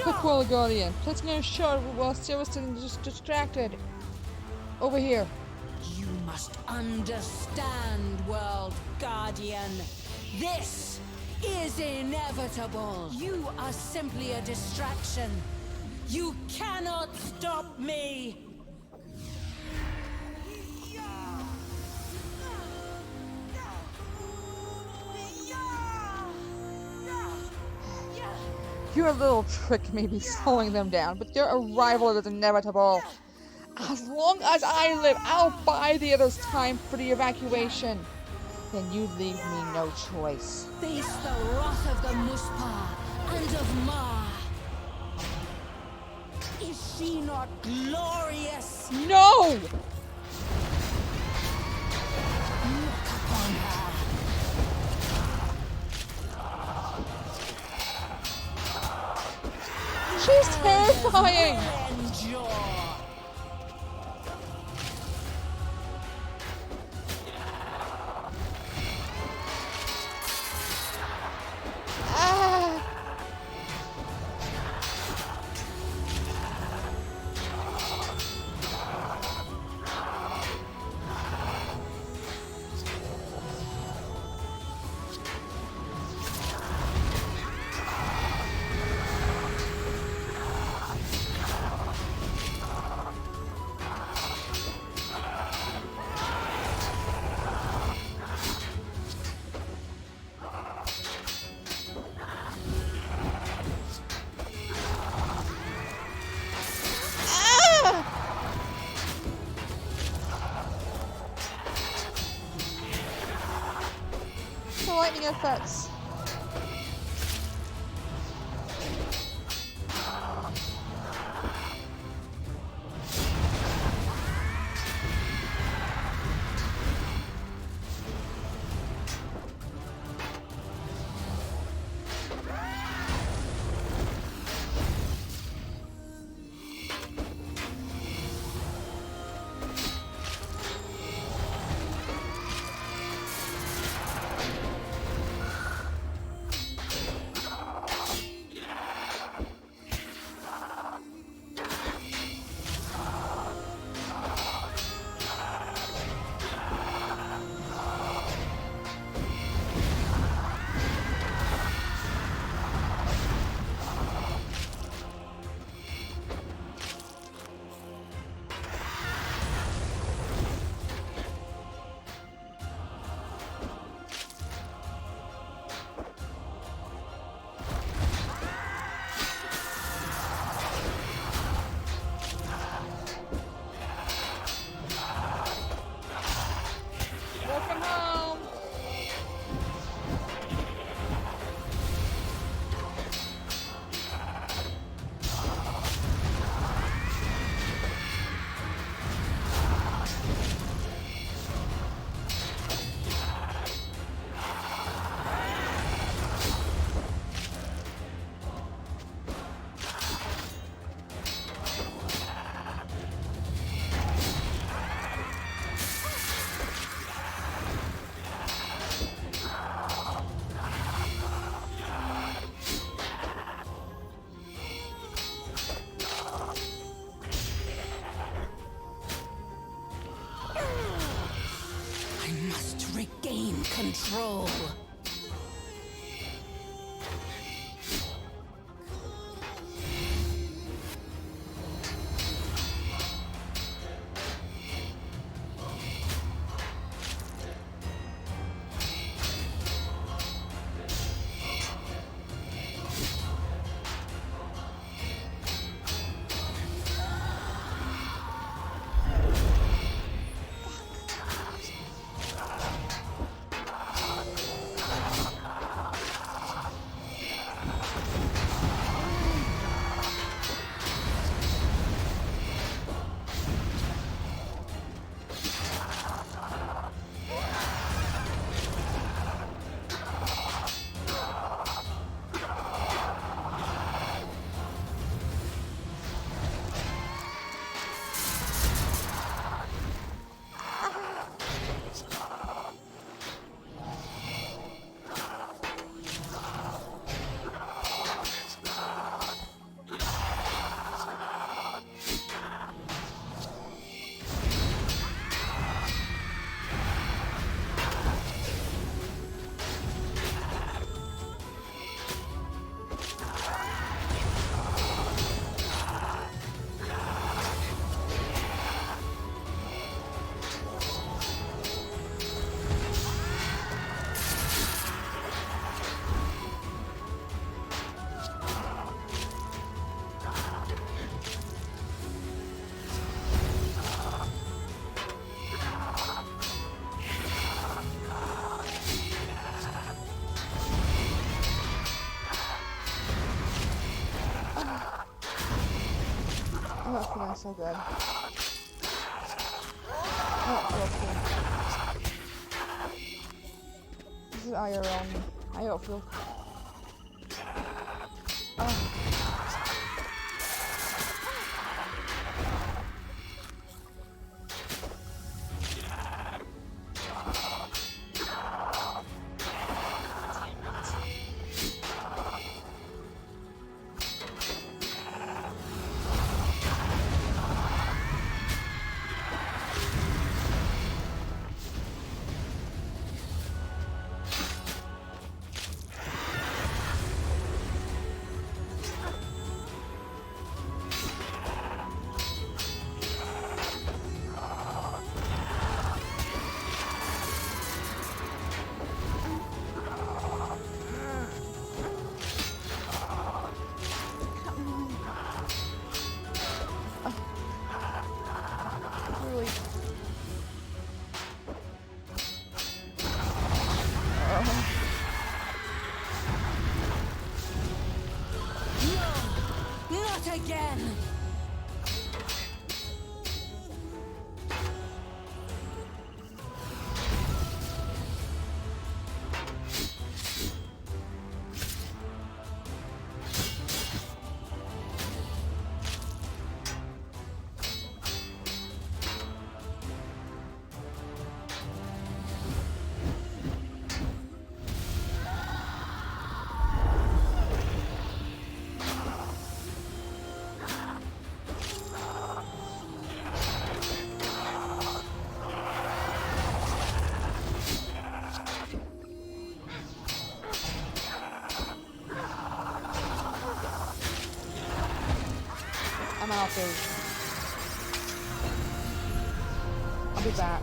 Quick, World Guardian. Placing a shot while Silverstone is distracted. Over here. You must understand, World Guardian. This is inevitable. You are simply a distraction. You cannot stop me. Your little trick may be slowing them down, but their arrival is inevitable. As long as I live, I'll buy the others time for the evacuation. Then you leave me no choice. Face the wrath of the Muspah and of Ma. Is she not glorious? No! Look upon her. She's terrifying! Endure. Ah! The lightning effects. that's feeling so good. I don't feel good. This is IRL. I don't feel. Oh. Really. No, not again. I'm out there. I'll be back.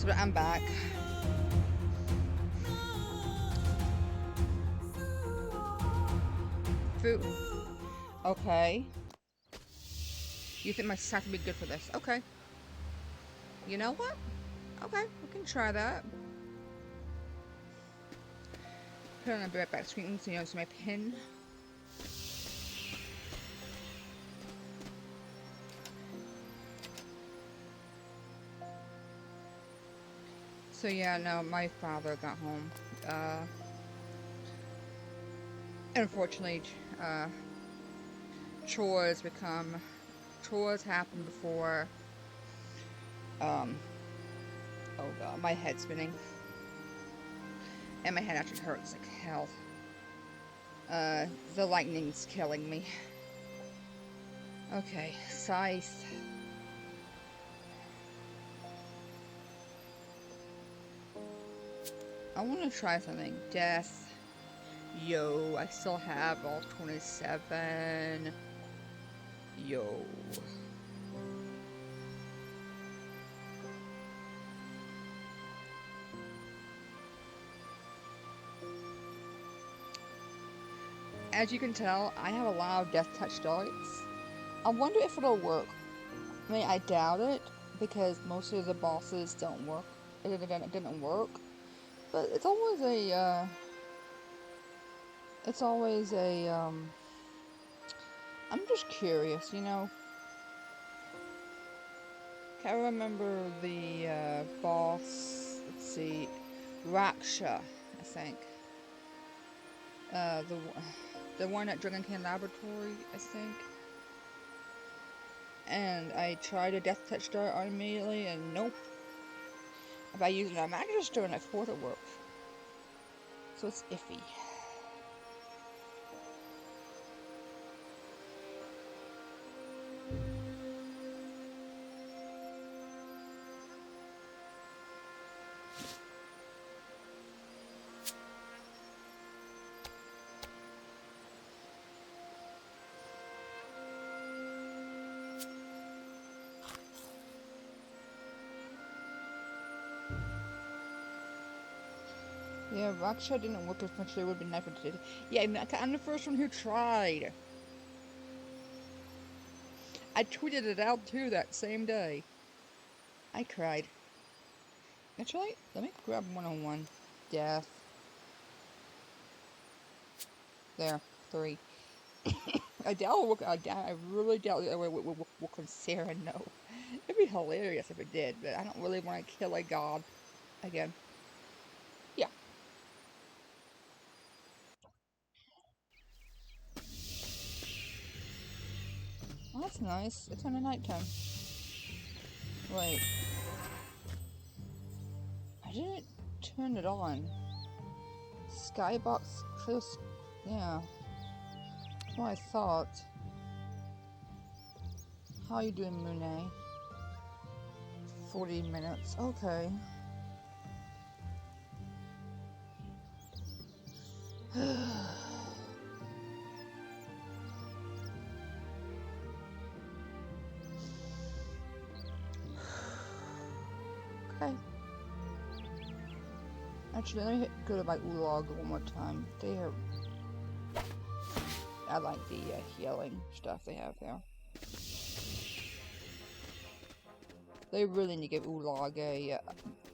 So I'm back. Food. Okay. You think my stats would be good for this? Okay. You know what? Okay, we can try that. Put on a bit back screen so you know it's my pin. So yeah, no, my father got home. Unfortunately, chores happen before, oh god, my head's spinning. And my head actually hurts like hell. The lightning's killing me. Okay, scythe. I want to try something. Death. Yo, I still have all 27. Yo. As you can tell, I have a lot of death touch darts. I wonder if it'll work. I mean, I doubt it, because most of the bosses don't work. It didn't work. But it's always a, I'm just curious, you know? Can't remember the, boss, let's see, Raksha, I think. The one at Dragon King Laboratory, I think. And I tried a death touch dart on immediately, and nope. If I use a magister and I thought it worked. So it's iffy. Yeah, Raksha didn't work as much as it would have been nice if it did. Yeah, I'm the first one who tried. I tweeted it out too that same day. I cried. Actually, let me grab 101. Death. There, 3. I really doubt it will consider no. It'd be hilarious if it did, but I don't really want to kill a god again. Yeah. Well, that's nice. It's on a nighttime. Wait. I didn't turn it on. Skybox close. Yeah. That's what I thought. How you doing, Monet? 40 minutes. Okay. Okay. Actually, let me go to my Ulog one more time. I like the healing stuff they have there. They really need to give Ulog a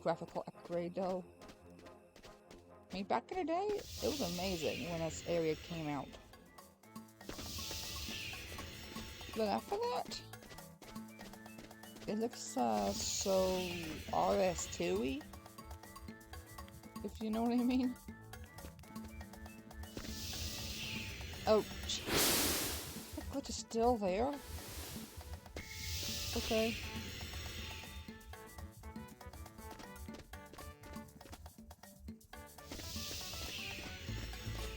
graphical upgrade, though. I mean, back in the day, it was amazing when this area came out. But after that, it looks so RS2-y, if you know what I mean. Oh, jeez. That glitch is still there? Okay.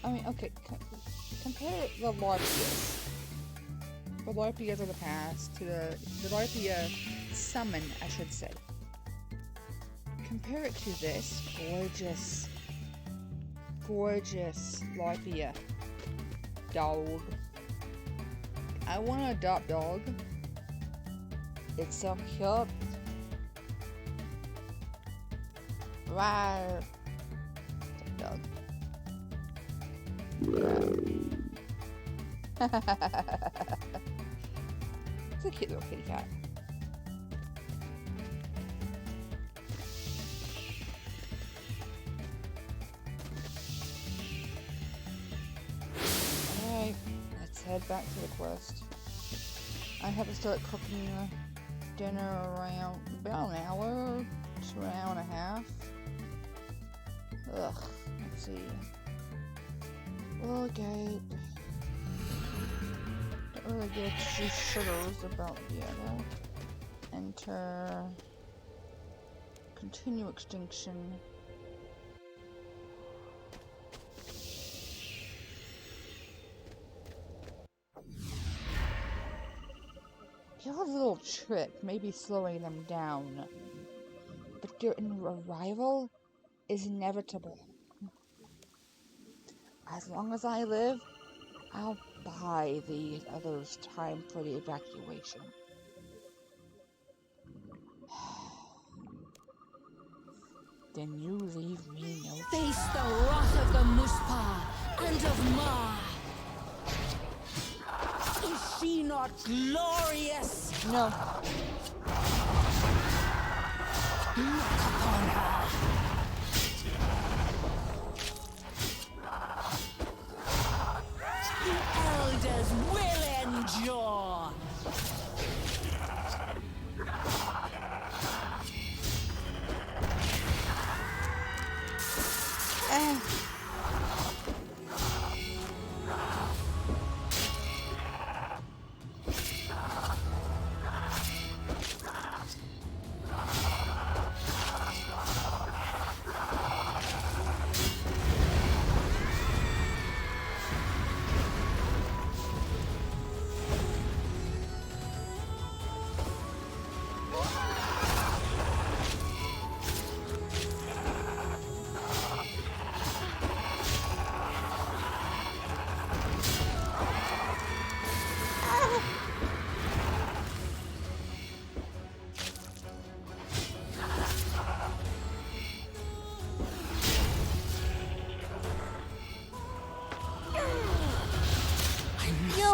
I mean, okay, compare the LARPias of the past to the LARPia summon, I should say. Compare it to this gorgeous LARPia dog. I want to adopt dog. It's so cute. Rawr. Dog. It's a cute little kitty cat. Alright, let's head back to the quest. I have to start cooking dinner around about an hour to an hour and a half. Ugh, let's see. Okay. Don't really get too sugars about the other. Enter. Continue extinction. Your little trick may be slowing them down, but their arrival is inevitable. As long as I live, I'll buy the others time for the evacuation. Then you leave me no choice. Face the wrath of the Muspah and of Ma. Is she not glorious? No. Look upon her. The elders will endure.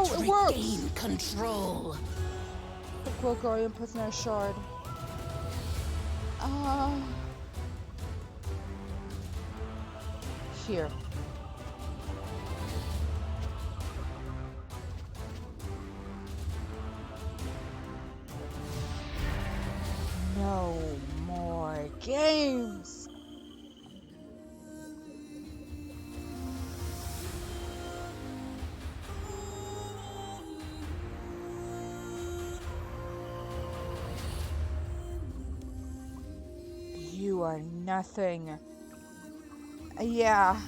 It works! Regain control. The poor guardian puts in a shard. Here. No more games! You are nothing. Yeah.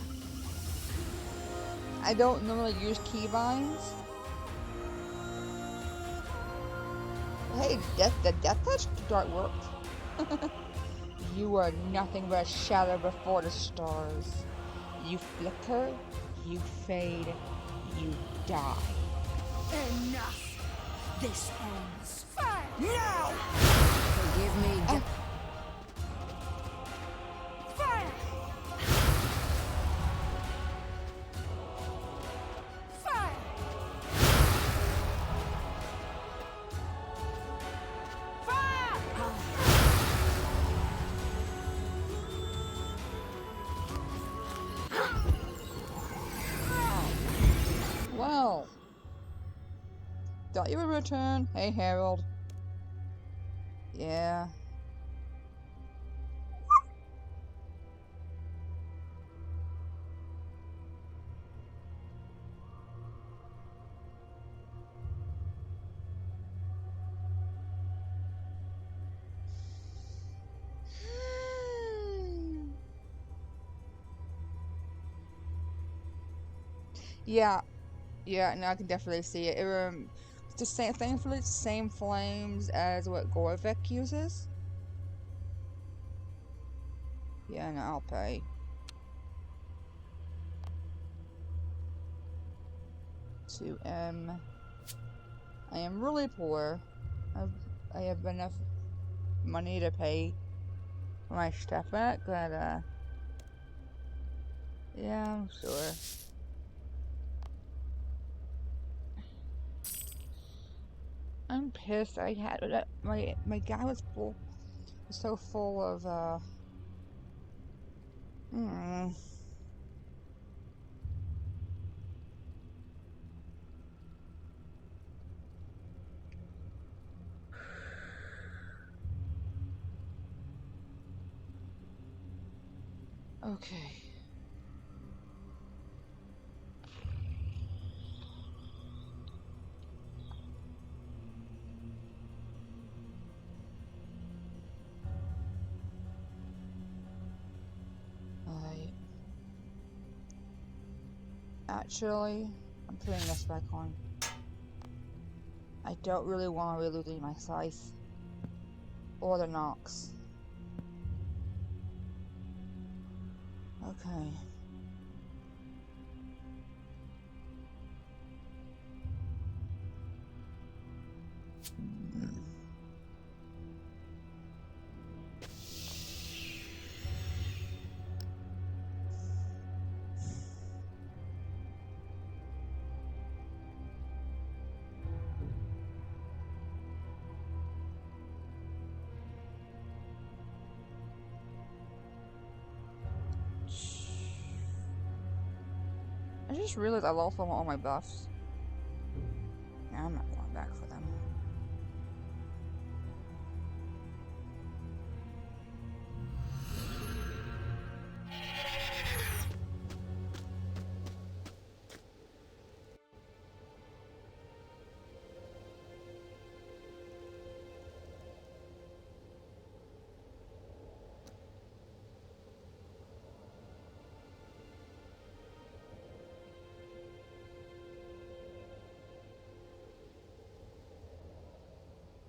I don't normally use keybinds. Hey, the death touch dart worked. You are nothing but a shadow before the stars. You flicker, you fade, you die. Enough. This ends. Fire. Now. Forgive me. Fire. Fire. Fire. Well. Thought you would return. Hey, Harold. Yeah. Yeah. Yeah, no, I can definitely see it. It's the same, thankfully, it's the same flames as what Gorvik uses. Yeah, no, I'll pay. I am really poor. I have enough money to pay my stuff in it, but yeah, I'm sure. I'm pissed. I had my guy was so full of mm, okay. I actually I'm putting this back on. I don't really want to be losing my slice or the Nox. Okay. I just realized I lost all my buffs. Yeah, I'm not going back for them.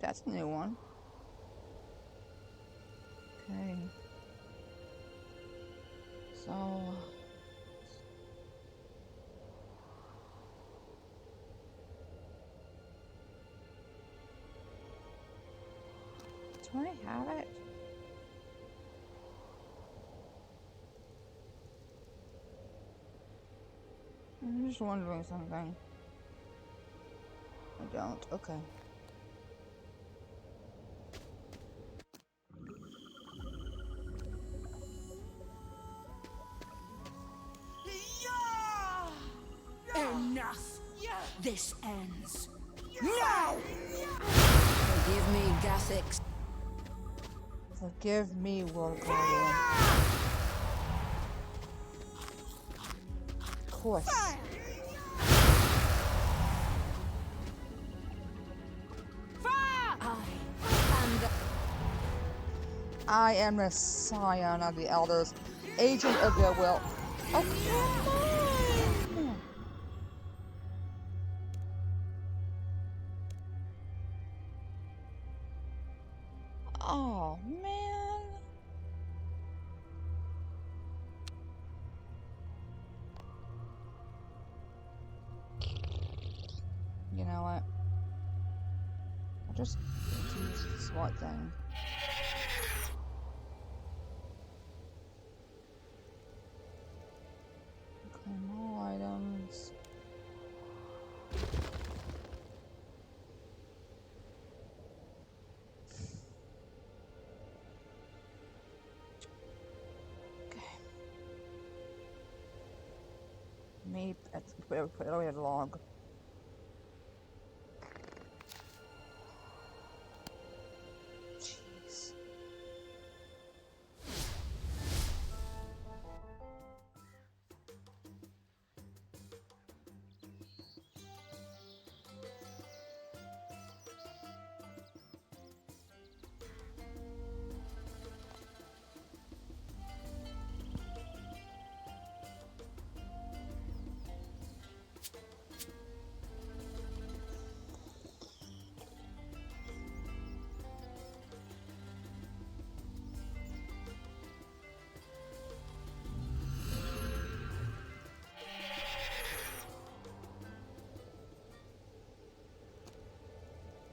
That's a new one. Okay. So... do I have it? I'm just wondering something. I don't. Okay. Enough! This ends. Now! Forgive me, Gathix. Forgive me, World Guardian. Of course. I am the scion of the elders, agent of their will. Oh, come on! Oh, man. You know what? I'll just use the SWAT thing. Claim all items. Okay. Maybe put it away in the log. Jeez.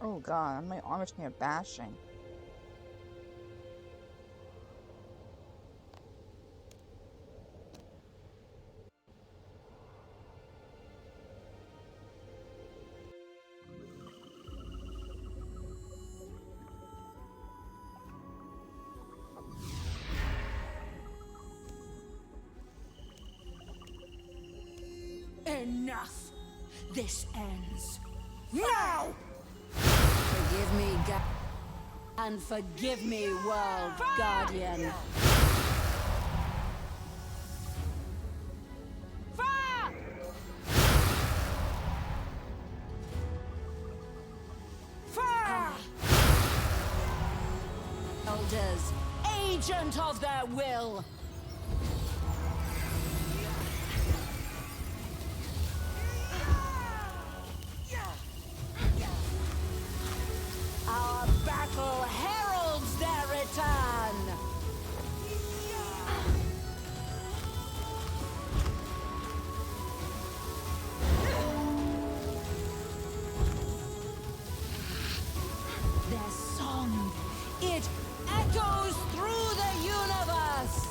Oh god, my arm is near bashing. Enough! This ends now! Forgive me, and forgive me, World Guardian. Fire! Fire! Elders, agent of their will. Our battle heralds their return! Their song, it echoes through the universe!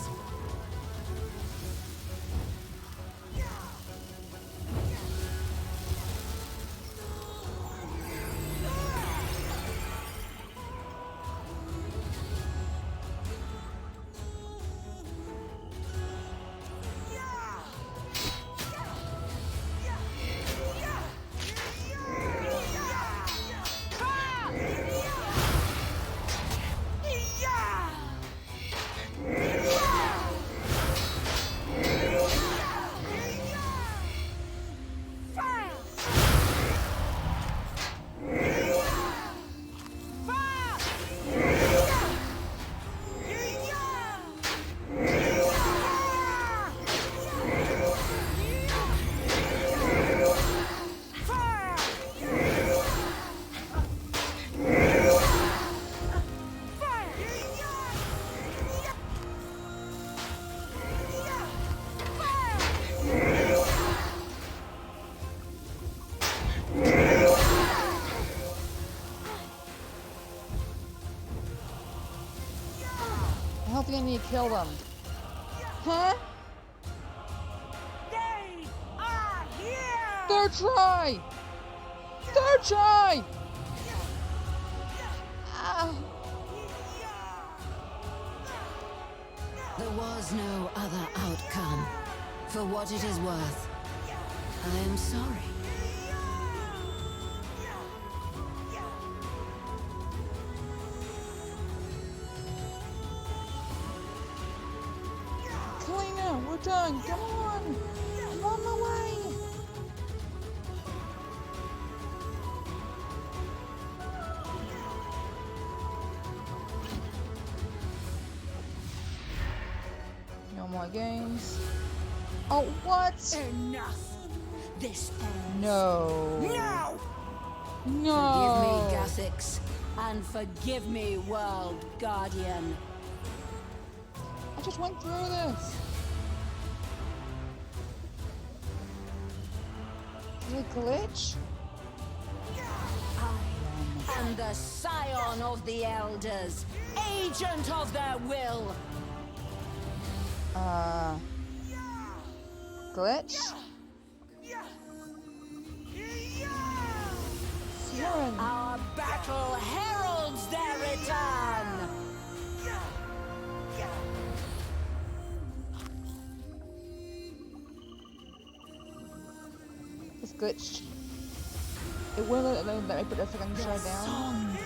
I don't think I need to kill them. Huh? They are here! Third try! Third try! Ow. There was no other outcome. For what it is worth, I am sorry. Kalina, we're done. Come on. I'm on my way. No more games. Oh, what? Enough! This ends. No. No! No. Forgive me, Gathix, and forgive me, World Guardian. I just went through this. Is it a glitch? I am the scion of the elders, agent of their will. Glitch? Siren. Our battle heralds their return. It's glitched. It wouldn't let me put the second shot down. Song,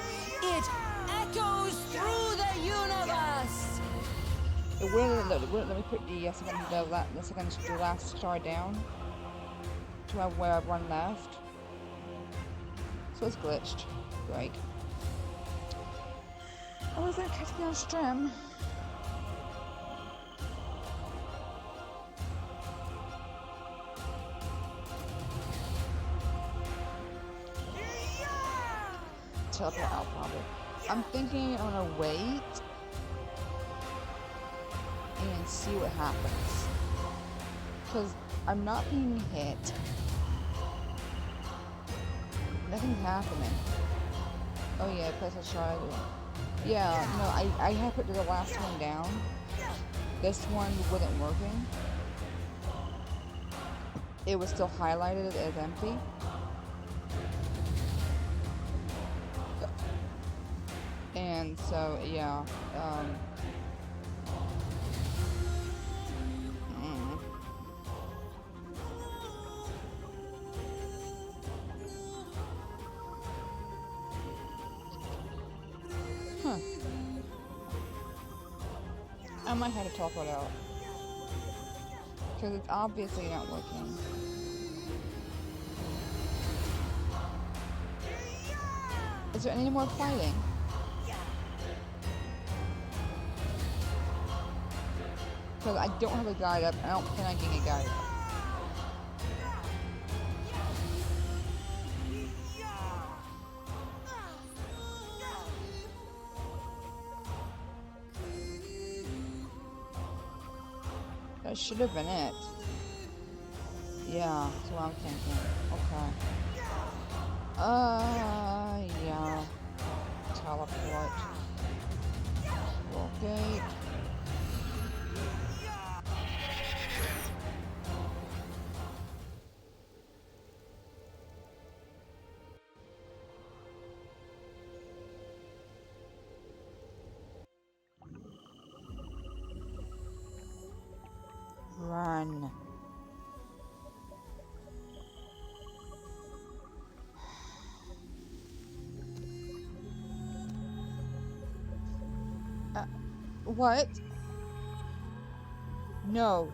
it echoes through the universe. It wouldn't let me put the last star down to where I have one left. So it's glitched. Great. I was gonna catch me on stream. Teleport out probably. I'm thinking I'm gonna wait and see what happens. Because I'm not being hit. Nothing's happening. Oh yeah, plus I tried. Yeah, no, I had put the last one down. This one wasn't working. It was still highlighted as empty. And so, yeah, I might have to talk it out. Because it's obviously not working. Is there any more fighting? Because I don't have a guide up. I don't plan on getting a guide up. That should have been it. Yeah, that's what I'm thinking. Okay. Yeah. Teleport. Okay. Run. What? No.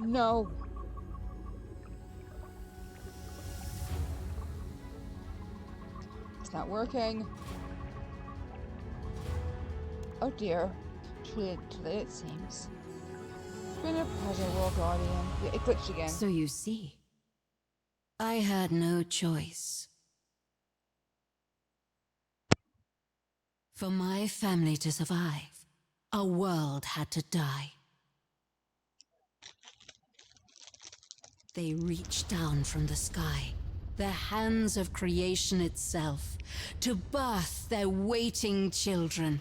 No. It's not working. Oh dear. Too late it seems. It's been a pleasure, World Guardian. Yeah, it glitched again. So you see, I had no choice. For my family to survive, a world had to die. They reached down from the sky, the hands of creation itself, to birth their waiting children.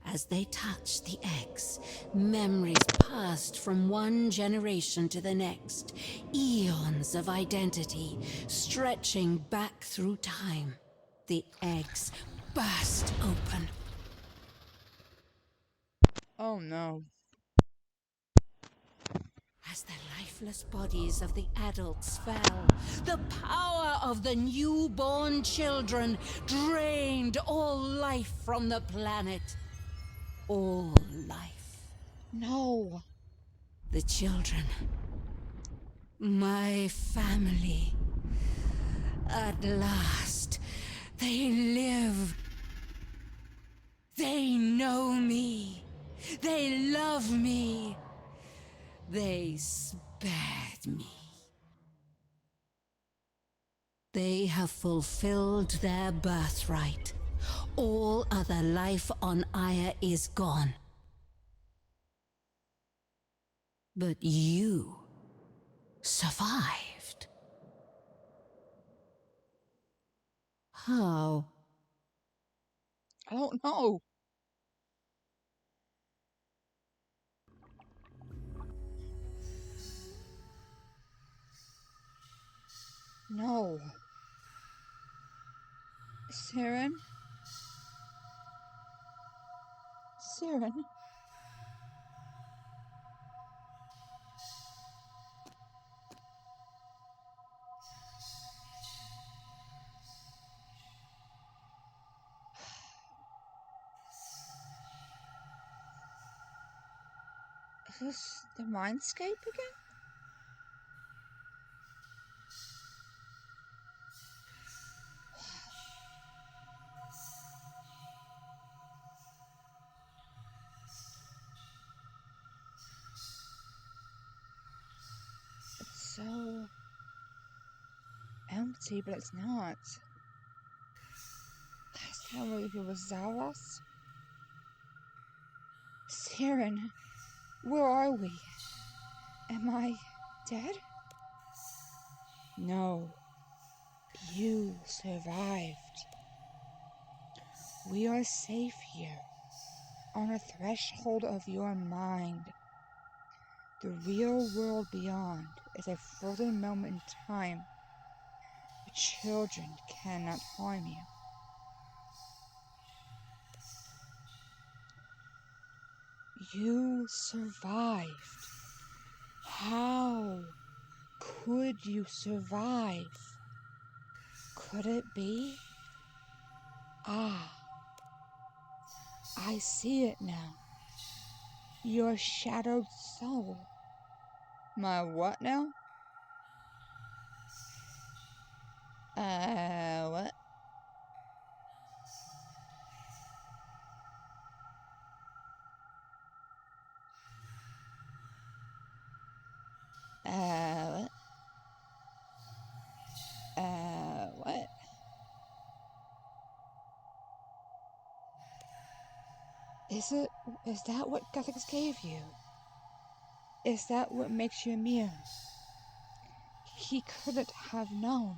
As they touched the eggs, memories passed from one generation to the next, eons of identity stretching back through time. The eggs burst open. Oh no. As the lifeless bodies of the adults fell, the power of the newborn children drained all life from the planet. All life. No. The children. My family. At last, they live. They know me. They love me. They spared me. They have fulfilled their birthright. All other life on Aya is gone. But you survived. How? I don't know. No. Siren? Siren? Is this the Mindscape again? It's so empty, but it's not. Last time we were with Zaros? Siren, where are we? Am I dead? No. You survived. We are safe here, on the threshold of your mind. The real world beyond is a frozen moment in time. The children cannot harm you. You survived. How could you survive? Could it be? Ah, I see it now. Your shadowed soul. My what now? What? What? What? Is that what Gothics gave you? Is that what makes you immune? He couldn't have known.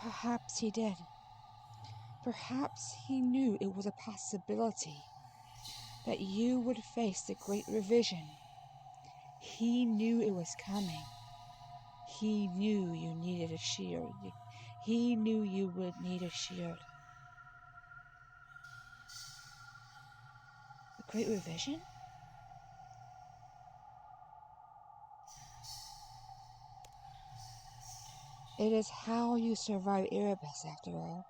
Perhaps he did. Perhaps he knew it was a possibility that you would face the Great Revision. He knew it was coming. He knew you needed a shield. He knew you would need a shield. The Great Revision? It is how you survive Erebus, after all.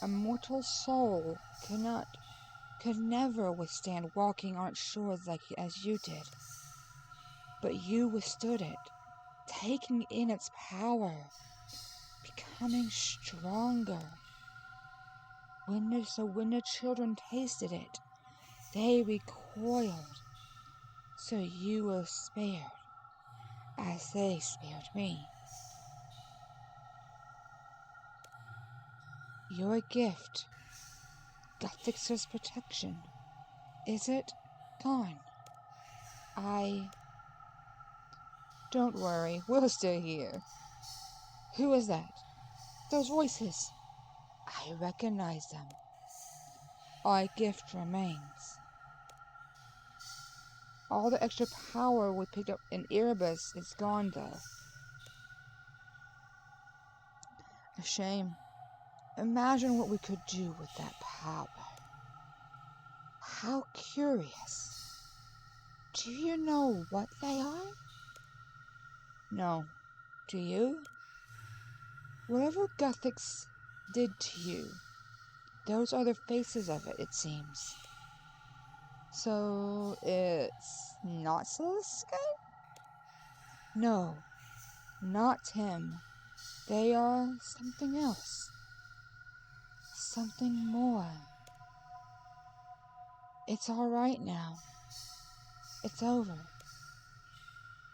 A mortal soul could never withstand walking on shores as you did. But you withstood it, taking in its power, becoming stronger. When the children tasted it, they recoiled. So you were spared, as they spared me. Your gift, Gothix's protection, is it gone? Don't worry, we're still here. Who is that? Those voices. I recognize them. Our gift remains. All the extra power we picked up in Erebus is gone, though. A shame. Imagine what we could do with that power. How curious. Do you know what they are? No. Do you? Whatever Guthix did to you, those are the faces of it, it seems. So, it's not Celestia? No, not him. They are something else. Something more. It's all right now. It's over.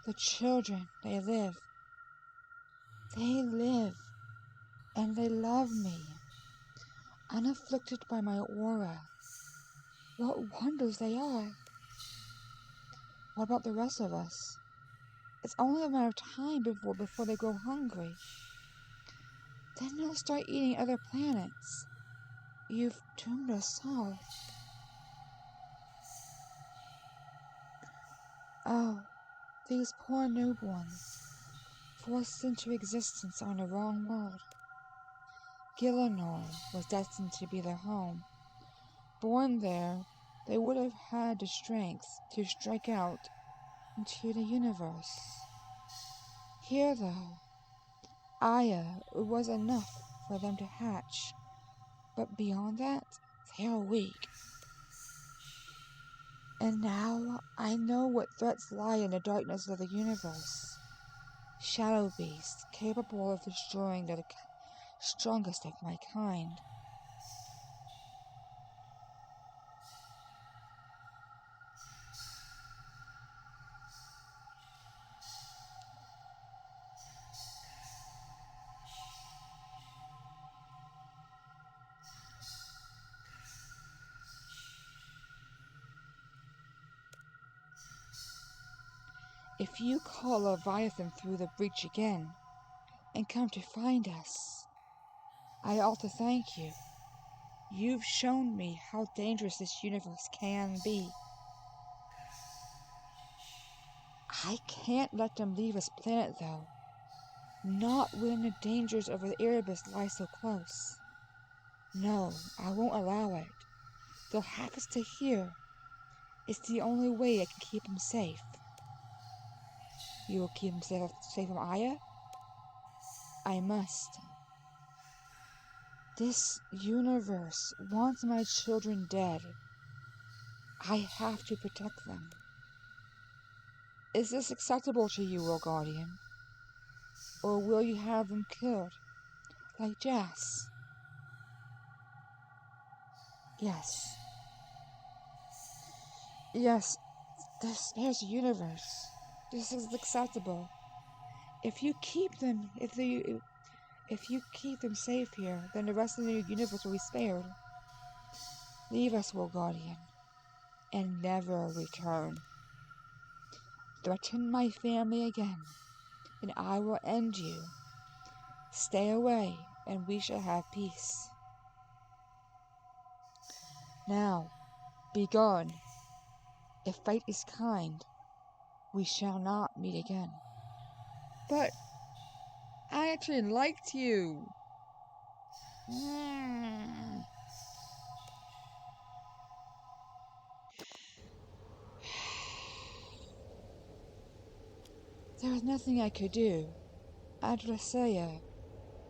The children, they live. They live. And they love me. Unafflicted by my aura. What wonders they are. What about the rest of us? It's only a matter of time before they grow hungry. Then they'll start eating other planets. You've doomed us all. Oh, these poor newborns, forced into existence on the wrong world. Gillinor was destined to be their home. Born there, they would have had the strength to strike out into the universe. Here, though, Aya was enough for them to hatch, but beyond that, they are weak. And now I know what threats lie in the darkness of the universe. Shadow beasts capable of destroying the strongest of my kind. If you call Leviathan through the breach again, and come to find us, I ought to thank you. You've shown me how dangerous this universe can be. I can't let them leave this planet, though. Not when the dangers of the Erebus lie so close. No, I won't allow it. They'll have us to here. It's the only way I can keep them safe. You will keep them safe from Aya? I must. This universe wants my children dead. I have to protect them. Is this acceptable to you, World Guardian? Or will you have them killed, like Jas? Yes. Yes, there's a universe. This is acceptable. If you keep them, if you keep them safe here, then the rest of the universe will be spared. Leave us, World Guardian, and never return. Threaten my family again, and I will end you. Stay away, and we shall have peace. Now, be gone. If fate is kind, we shall not meet again. But I actually liked you. There was nothing I could do. Adresaya,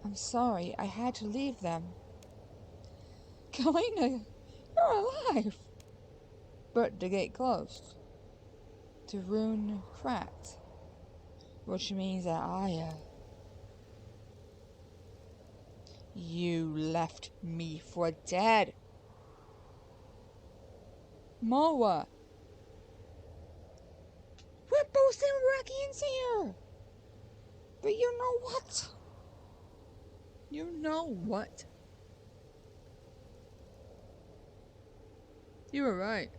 I'm sorry, I had to leave them. Kalina, you're alive! But the gate closed. The rune cracked. Which means that you left me for dead. Moa! We're both Iraqians here! But you know what? You know what? You were right.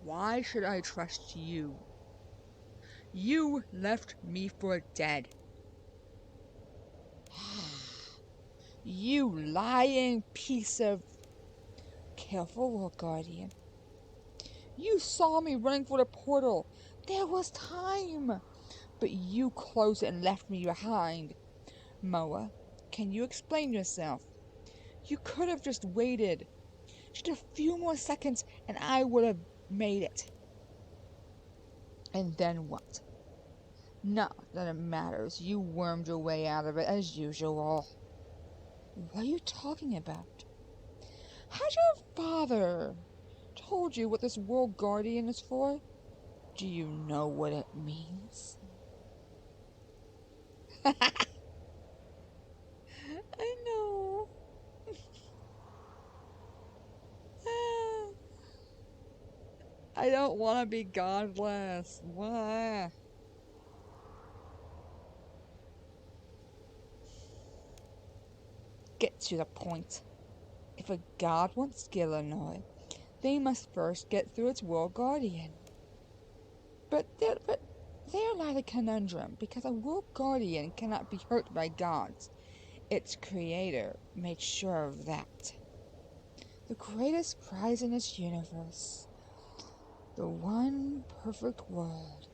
Why should I trust you? You left me for dead. You lying piece of... Careful, World Guardian. You saw me running for the portal. There was time. But you closed it and left me behind. Moa, can you explain yourself? You could have just waited. Just a few more seconds and I would have made it. And then what? Not that it matters. You wormed your way out of it as usual. What are you talking about? Has your father told you what this World Guardian is for? Do you know what it means? I know. I don't want to be godless. Why? Get to the point. If a god wants Gillenor, they must first get through its World Guardian. But there lie the conundrum, because a World Guardian cannot be hurt by gods. Its creator made sure of that. The greatest prize in this universe. The one perfect world.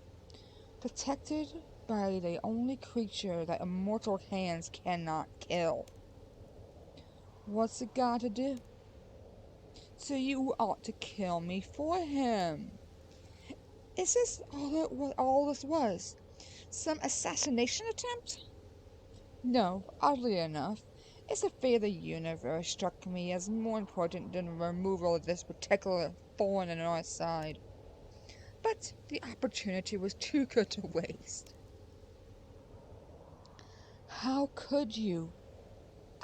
Protected by the only creature that immortal hands cannot kill. What's a god to do? So you ought to kill me for him. Is this all this was? Some assassination attempt? No, oddly enough, it's the fate of the universe struck me as more important than the removal of this particular thorn in our side. But the opportunity was too good to waste. How could you?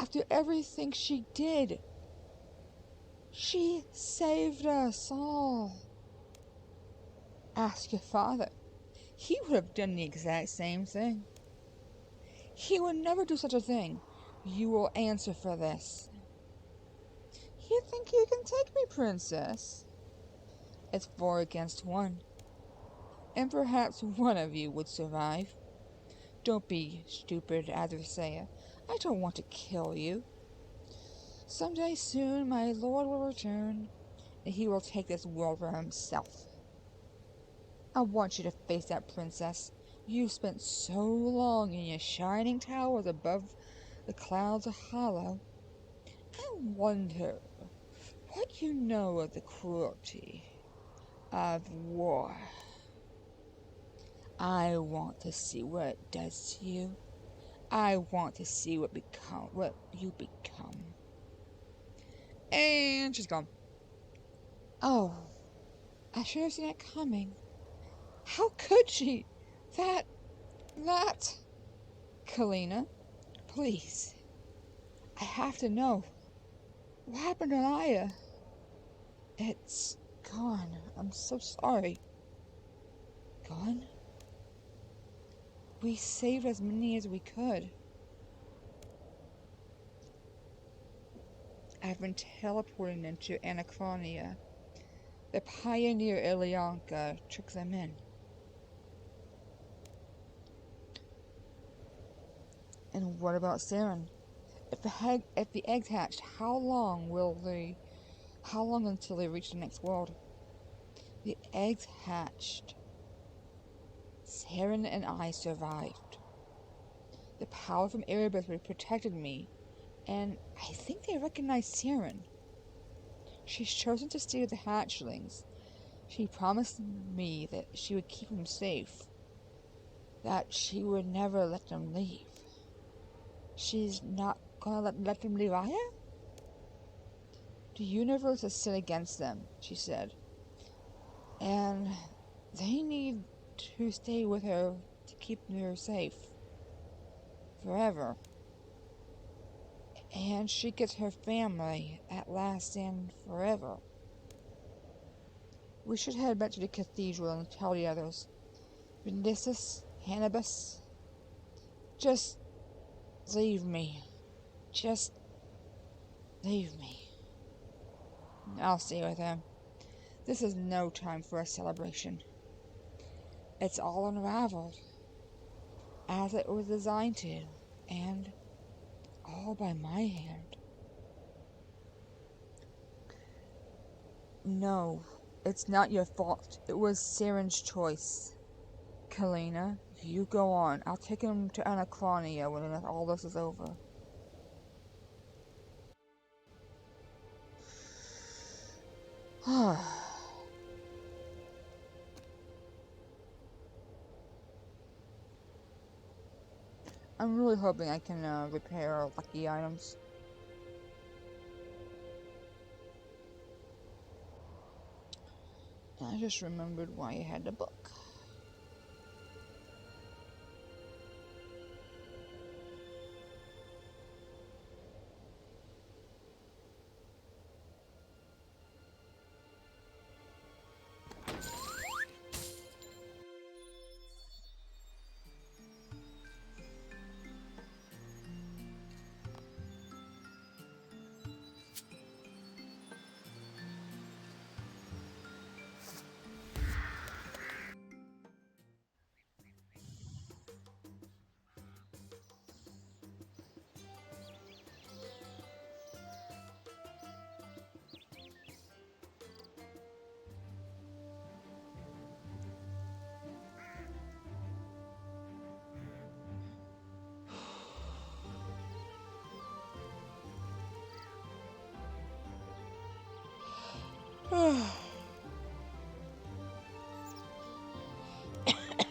After everything she did. She saved us all. Ask your father. He would have done the exact same thing. He would never do such a thing. You will answer for this. You think you can take me, princess? It's 4 against 1. And perhaps one of you would survive. Don't be stupid, Adversaya. I don't want to kill you. Someday soon my lord will return, and he will take this world for himself. I want you to face that, princess. You spent so long in your shining towers above the clouds of Hollow. I wonder what you know of the cruelty of war. I want to see what it does to you. I want to see what you become. And she's gone. Oh, I should have seen it coming. How could she? That. Kalina, please. I have to know. What happened to Aya? It's gone. I'm so sorry. Gone? We saved as many as we could. I've been teleporting into Anachronia. The pioneer Ilyanka took them in. And what about Saren? If the eggs hatched, how long until they reach the next world? The eggs hatched. Saren and I survived. The power from Erebus protected me, and I think they recognized Saren. She's chosen to stay with the hatchlings. She promised me that she would keep them safe, that she would never let them leave. She's not gonna let them leave Aya? The universe has sinned against them, she said, and they need to stay with her to keep her safe. Forever. And she gets her family at last and forever. We should head back to the cathedral and tell the others. Vinicius, Hannibus, just leave me. Just leave me. I'll stay with him. This is no time for a celebration. It's all unraveled, as it was designed to, and all by my hand. No, it's not your fault. It was Saren's choice. Kalina, you go on. I'll take him to Anachronia when all this is over. I'm really hoping I can repair lucky items. I just remembered why I had the book.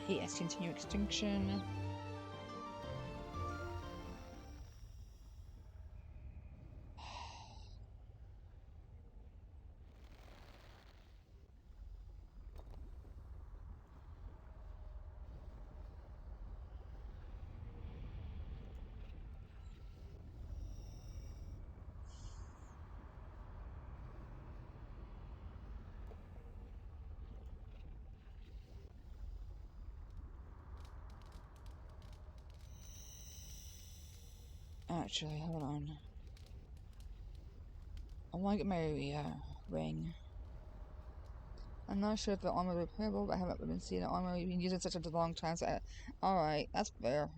Yes, continue Extinction. Actually, hold on. I want to get my ring. I'm not sure if the armor is repairable, but I haven't been seeing the armor. You've been using such a long time, so alright, that's fair.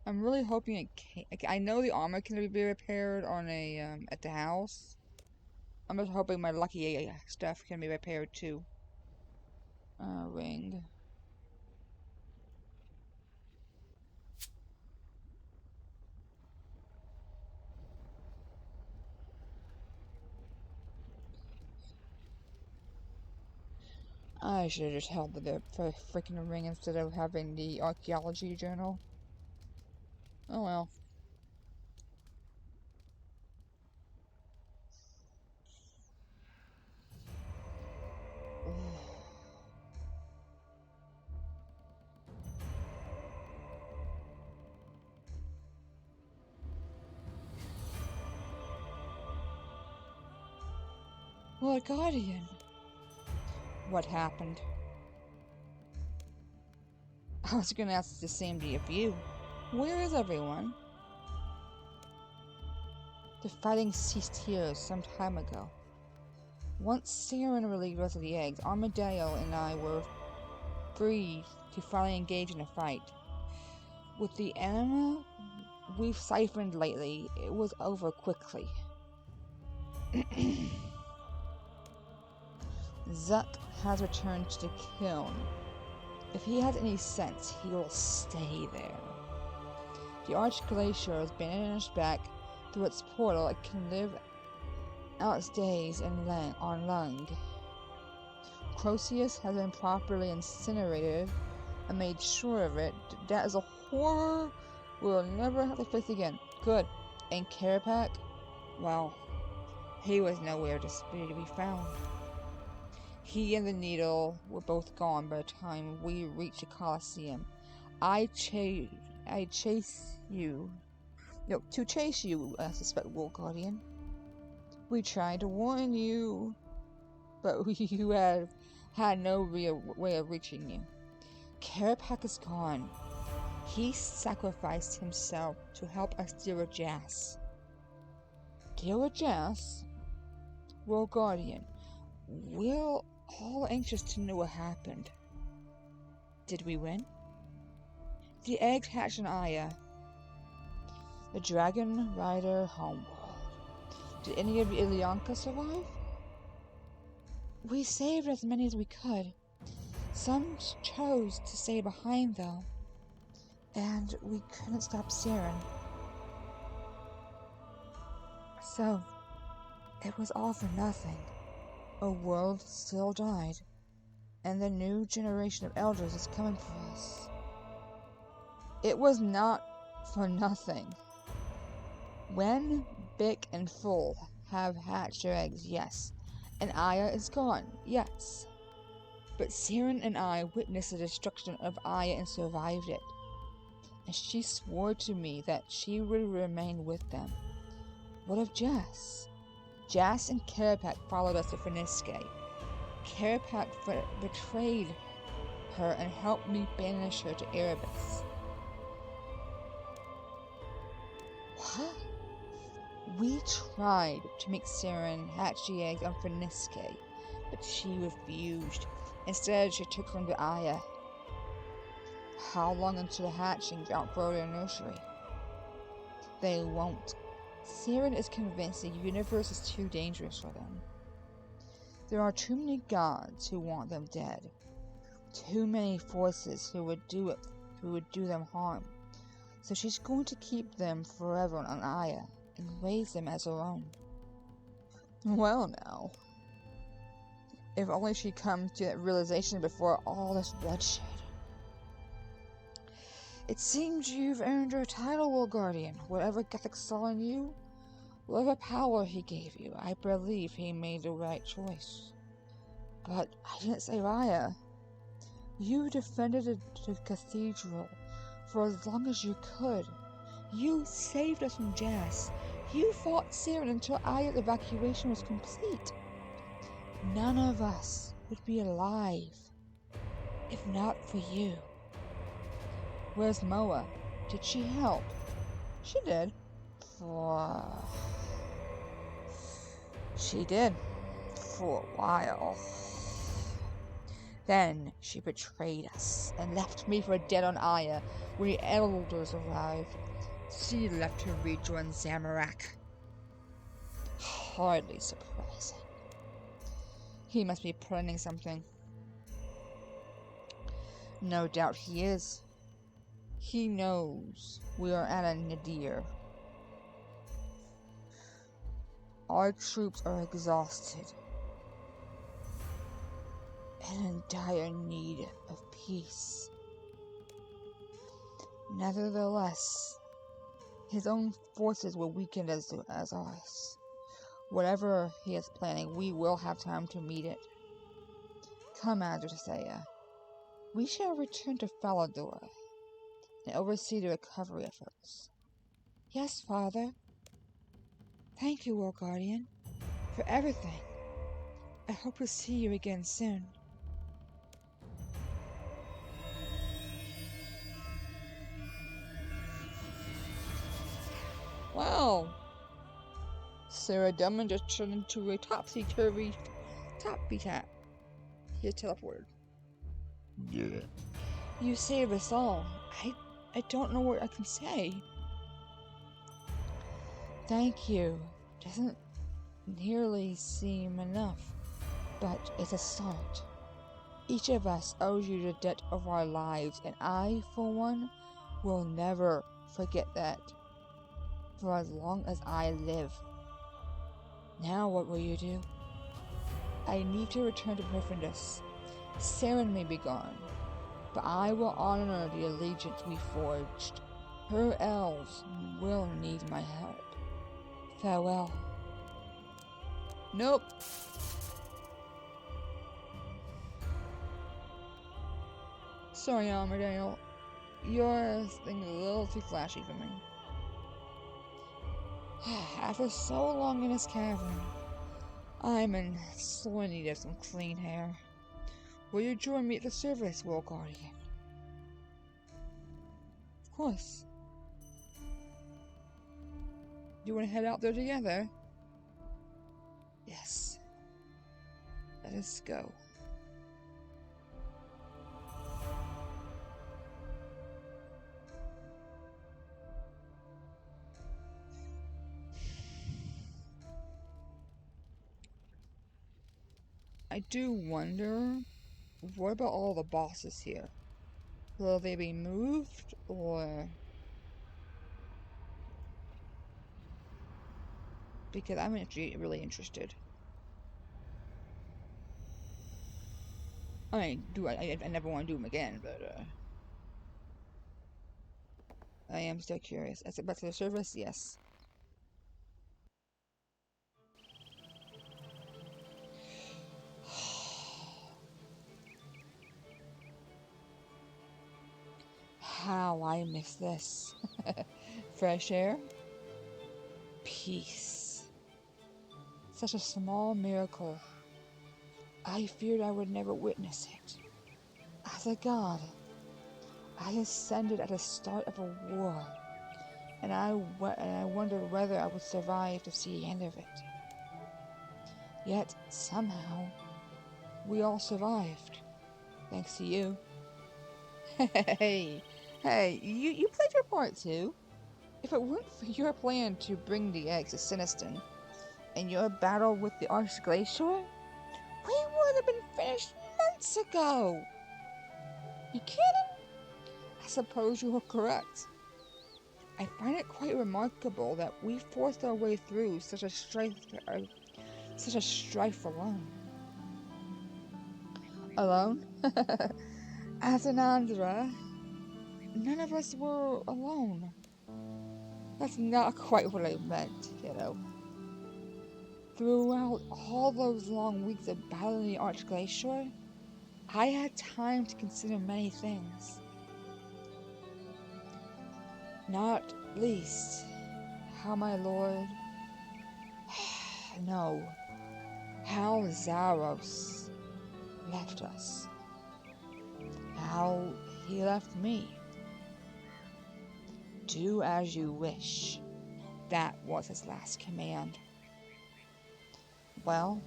I'm really hoping it can. I know the armor can be repaired on a at the house. I'm just hoping my lucky stuff can be repaired too. Ring. I should have just held the freaking ring instead of having the archaeology journal. Oh well. Lord Guardian. What happened? I was gonna ask the same of you. Where is everyone? The fighting ceased here some time ago. Once Siren relieved us of the eggs, Armadillo and I were free to finally engage in a fight. With the animal we've siphoned lately, it was over quickly. Zuck has returned to the kiln. If he has any sense, he will stay there. The Arch Glacier has banished back through its portal. It can live out its days on Lung. Croceus has been properly incinerated and made sure of it. That is a horror we'll never have to face again. Good. And Carapac? Well, he was nowhere to be found. He and the needle were both gone by the time we reached the Colosseum. To chase you, I suspect, War Guardian. We tried to warn you, but you had no real way of reaching you. Carapac is gone. He sacrificed himself to help us deal with Jas. Deal with Jas? War Guardian, we're all anxious to know what happened. Did we win? The eggs hatched in Aya. The Dragon Rider homeworld. Did any of the Ilyanka survive? We saved as many as we could. Some chose to stay behind, though. And we couldn't stop Siren. So, it was all for nothing. A world still died. And the new generation of elders is coming for us. It was not for nothing. When Bick and Full have hatched their eggs, yes. And Aya is gone, yes. But Siren and I witnessed the destruction of Aya and survived it. And she swore to me that she would remain with them. What of Jas? Jas and Carapac followed us to Runescape. Carapac betrayed her and helped me banish her to Erebus. What? We tried to make Siren hatch the eggs on Runescape, but she refused. Instead, she took them to Aya. How long until the hatchlings outgrow their nursery? They won't. Siren is convinced the universe is too dangerous for them. There are too many gods who want them dead. Too many forces who would do them harm. So she's going to keep them forever on Aya and raise them as her own. Well now. If only she comes to that realization before all this bloodshed. It seems you've earned your title, War Guardian. Whatever Gothic saw in you, whatever power he gave you, I believe he made the right choice. But I didn't save Aya. You defended the cathedral for as long as you could. You saved us from Jas. You fought Siren until Aya's evacuation was complete. None of us would be alive if not for you. Where's Moa? Did she help? She did. She did. For a while. Then she betrayed us and left me for dead on Aya when the elders arrived. She left to rejoin Zamorak. Hardly surprising. He must be planning something. No doubt he is. He knows we are at a nadir. Our troops are exhausted and in dire need of peace. Nevertheless, his own forces will weaken as ours. Whatever he is planning, we will have time to meet it. Come, Adresaya. We shall return to Falador and oversee the recovery efforts. Yes, Father. Thank you, War Guardian, for everything. I hope to see you again soon. Wow! Sarah Dunman just turned into a topsy-turvy tap. He is teleported. Yeah. You saved us all. I don't know what I can say. Thank you. Doesn't nearly seem enough, but it's a start. Each of us owes you the debt of our lives, and I, for one, will never forget that. For as long as I live. Now what will you do? I need to return to Gryffindor. Saren may be gone, but I will honor the allegiance we forged. Her elves will need my help. Farewell. Nope. Sorry, Armadale. Your thing is a little too flashy for me. After so long in this cavern, I'm in sore need of some clean hair. Will you join me at the service, War Guardian? Of course. You want to head out there together? Yes. Let us go. I do wonder, what about all the bosses here? Will they be moved, or... Because I'm actually really interested. I mean, I never want to do them again, but, I am still curious. As it back to the service, yes. How I miss this. Fresh air. Peace. Such a small miracle. I feared I would never witness it. As a god, I ascended at the start of a war, and I wondered whether I would survive to see the end of it. Yet, somehow, we all survived. Thanks to you. Hey, you played your part too. If it weren't for your plan to bring the eggs to Siniston, and your battle with the Archglacier, we would have been finished months ago. You kidding? I suppose you are correct. I find it quite remarkable that we forced our way through such a strife alone. Alone? As an Andhra, none of us were alone. That's not quite what I meant, kiddo. Throughout all those long weeks of battling the Archglacier, I had time to consider many things. Not least, how my lord... no, how Zaros left us. How he left me. Do as you wish. That was his last command. Well,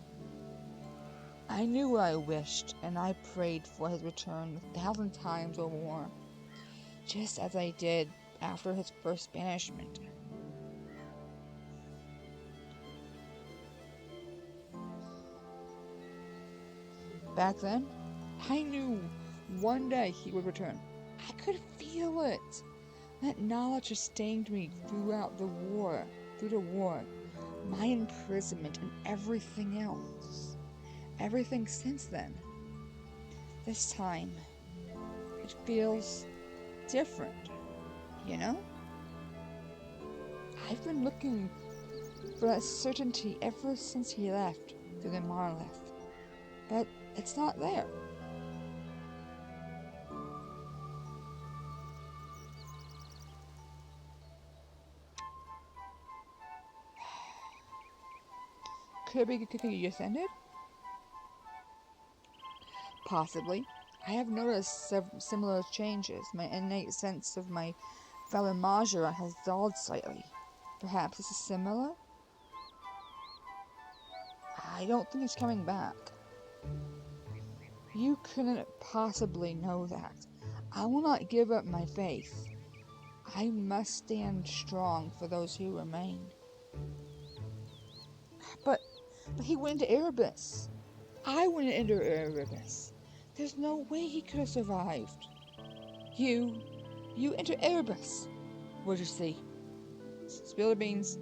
I knew what I wished, and I prayed for his return 1,000 times or more, just as I did after his first banishment. Back then, I knew one day he would return. I could feel it. That knowledge sustained me throughout the war, my imprisonment, and everything else. Everything since then. This time, it feels different, you know? I've been looking for that certainty ever since he left through the monolith, but it's not there. Could it be you just ended? Possibly. I have noticed similar changes. My innate sense of my fellow Majora has dulled slightly. Perhaps this is similar? I don't think it's coming back. You couldn't possibly know that. I will not give up my faith. I must stand strong for those who remain. But he went into Erebus. I went into Erebus. There's no way he could have survived. You entered Erebus. What'd you see? Spill the beans.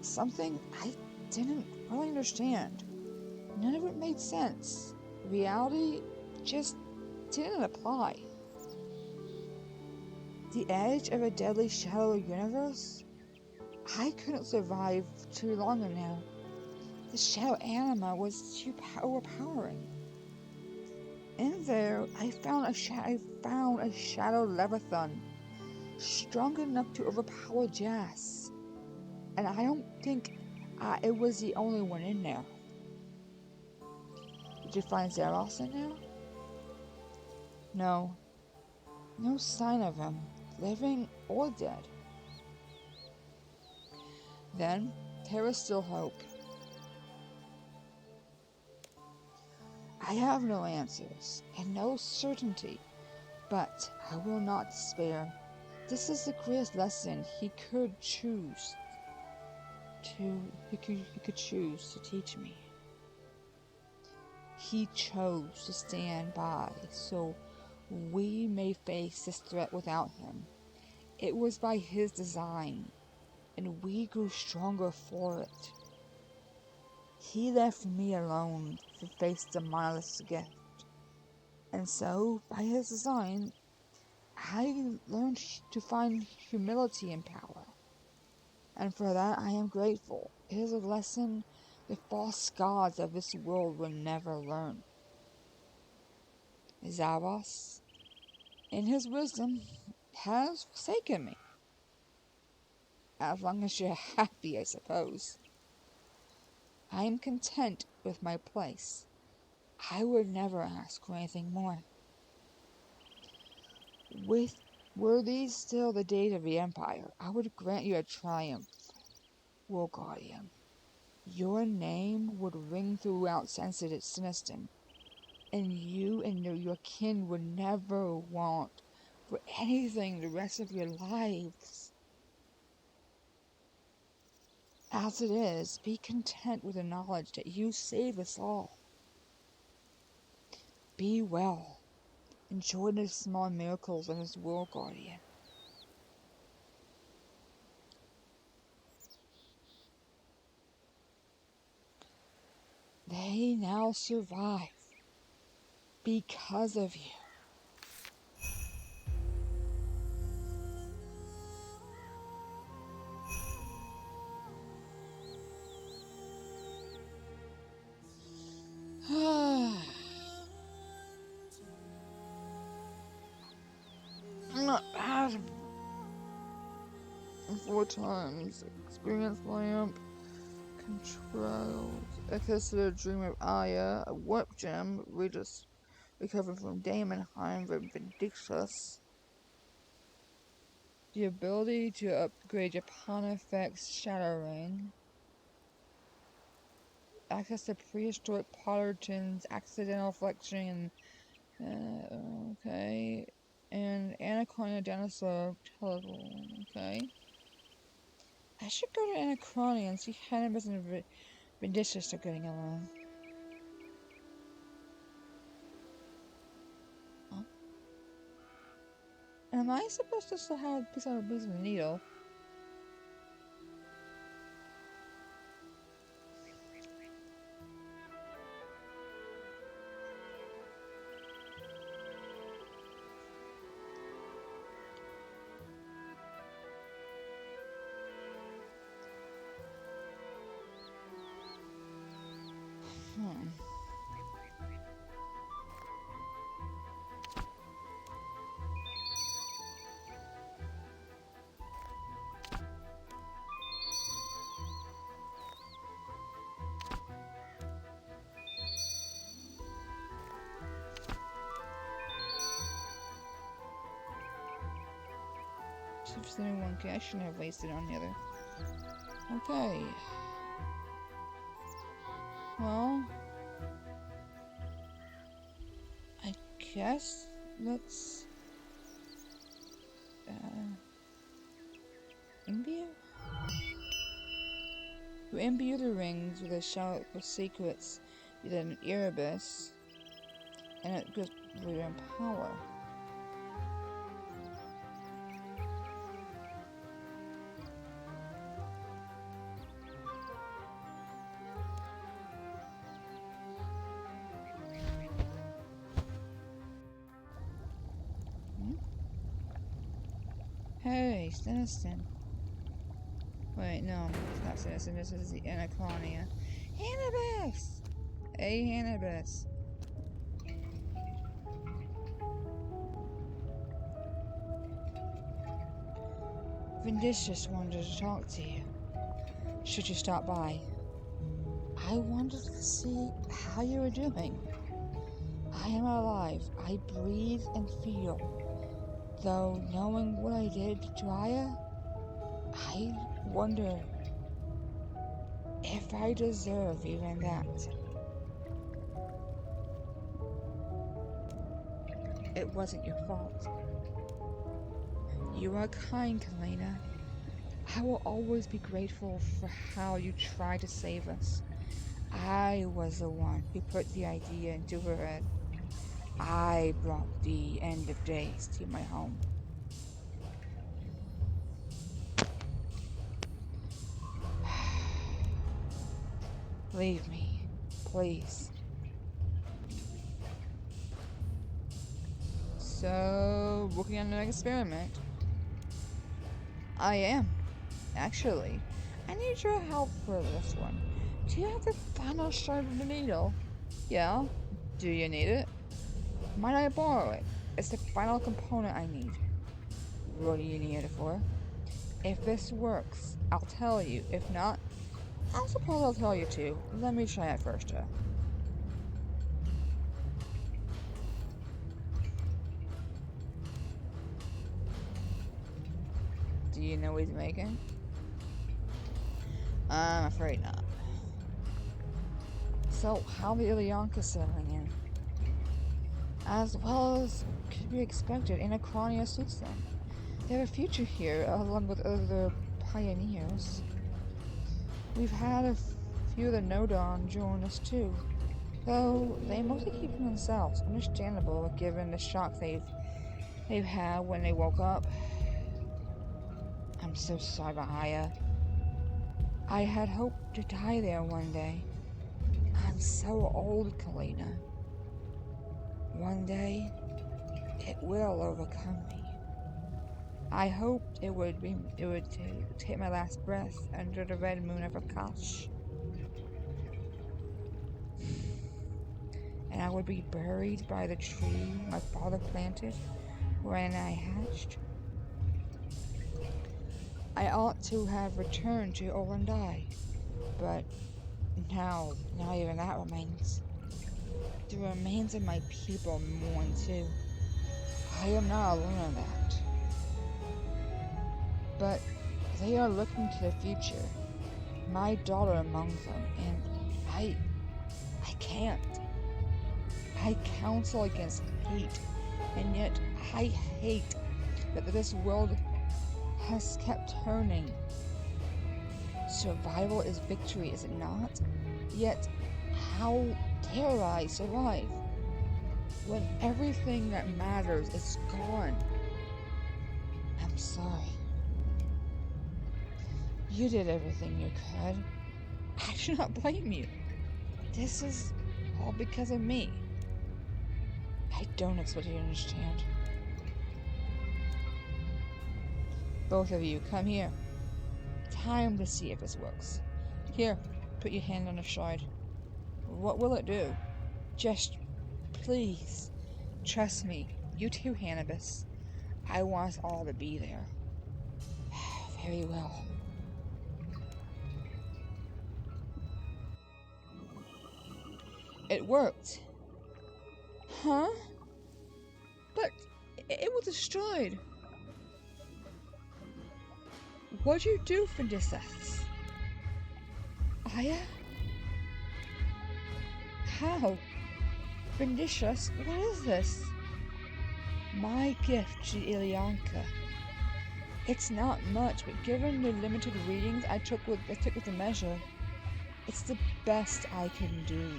Something I didn't really understand. None of it made sense. Reality just didn't apply. The edge of a deadly shadow universe? I couldn't survive too long now. The shadow anima was too overpowering. In there, I found a shadow leviathan, strong enough to overpower Jas. And I don't think it was the only one in there. Did you find Zeros in there? No. No sign of him, living or dead. Then, there is still hope. I have no answers, and no certainty, but I will not despair. This is the greatest lesson he could choose to teach me. He chose to stand by so we may face this threat without him. It was by his design, and we grew stronger for it. He left me alone to face the monolith's gift. And so, by his design, I learned to find humility and power. And for that I am grateful. It is a lesson the false gods of this world will never learn. Zavos, in his wisdom, has forsaken me. As long as you're happy, I suppose. I am content with my place. I would never ask for anything more. Were these still the days of the Empire, I would grant you a triumph, War Guardian. Your name would ring throughout Siniston, and you and your kin would never want for anything the rest of your lives. As it is, be content with the knowledge that you saved us all. Be well. Enjoy the small miracles of this War Guardian. They now survive because of you. I'm not bad. 4 times. Experience lamp. Controls. A considered dream of Aya. A warp gem. Regis recovered from Daemonheim from Vindictus. The ability to upgrade your pawn effects shattering. Access to prehistoric Potterton's accidental flexion. Okay. And Anaconda Dinosaur Teleport. Okay. I should go to Anachronia and see how Hannibus and Vindictus are getting along. Huh? Am I supposed to still have a piece of the needle? Just one key. I shouldn't have wasted on the other. Okay. Well, I guess let's imbue? To imbue the rings with a shout of secrets, you get an Erebus, and it gives you power. Hey, Siniston. Wait, no, it's not Siniston. This is the Anaclonia. Hannibus! Hey, Hannibus. Vindicious wanted to talk to you. Should you stop by? I wanted to see how you were doing. I am alive. I breathe and feel. Though knowing what I did to Aya, I wonder if I deserve even that. It wasn't your fault. You are kind, Kalena. I will always be grateful for how you tried to save us. I was the one who put the idea into her head. I brought the end of days to my home. Leave me, please. So, working on an experiment? I am, actually. I need your help for this one. Do you have the final sharp of the needle? Yeah. Do you need it? Might I borrow it? It's the final component I need. What do you need it for? If this works, I'll tell you. If not, I suppose I'll tell you too. Let me try it first, though. Do you know what he's making? I'm afraid not. So, how the Ilyanka settling in? As well as could be expected, Anachronia suits them. They have a future here, along with other pioneers. We've had a few of the Nodon join us too, though they mostly keep to themselves. Understandable, given the shock they've had when they woke up. I'm so sorry about Aya. I had hoped to die there one day. I'm so old, Kalena. One day, it will overcome me. I hoped it would take my last breath under the red moon of Akash. And I would be buried by the tree my father planted when I hatched. I ought to have returned to Olandai, but now even that remains. The remains of my people mourn too. I am not alone in that. But they are looking to the future, my daughter among them, and I can't. I counsel against hate, and yet I hate that this world has kept turning. Survival is victory, is it not? Yet, how dare I survive when everything that matters is gone? I'm sorry. You did everything you could. I do not blame you. This is all because of me. I don't expect you to understand. Both of you, come here. Time to see if this works. Here, put your hand on the shard. What will it do? Just, please, trust me. You too, Hannibus. I want us all to be there. Very well. It worked. Huh? But it was destroyed. What'd you do for this? Aya? How? Vindicious, what is this? My gift to Ilyanka. It's not much, but given the limited readings I took with the measure, it's the best I can do.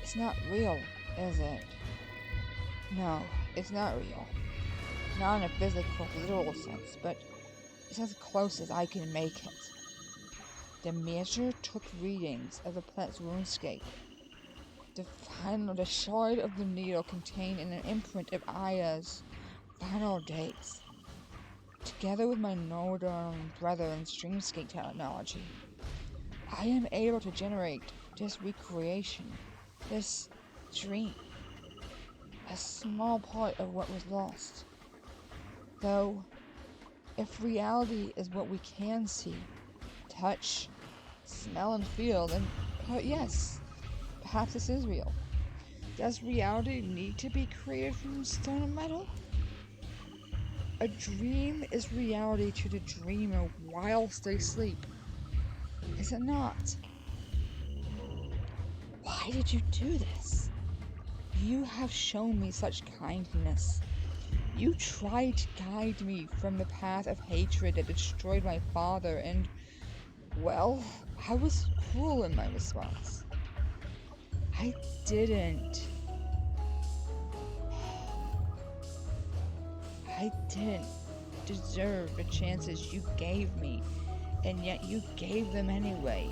It's not real, is it? No, it's not real. Not in a physical, literal sense, but it's as close as I can make it. The measure took readings of the planet's Runescape. The shard of the needle contained an imprint of Aya's final dates. Together with my northern brethren's dreamscape technology, I am able to generate this recreation, this dream, a small part of what was lost. Though, if reality is what we can see, touch, smell, and feel, then yes, perhaps this is real. Does reality need to be created from stone and metal? A dream is reality to the dreamer whilst they sleep, is it not? Why did you do this? You have shown me such kindness. You tried to guide me from the path of hatred that destroyed my father, and, well, I was cruel in my response. I didn't deserve the chances you gave me, and yet you gave them anyway.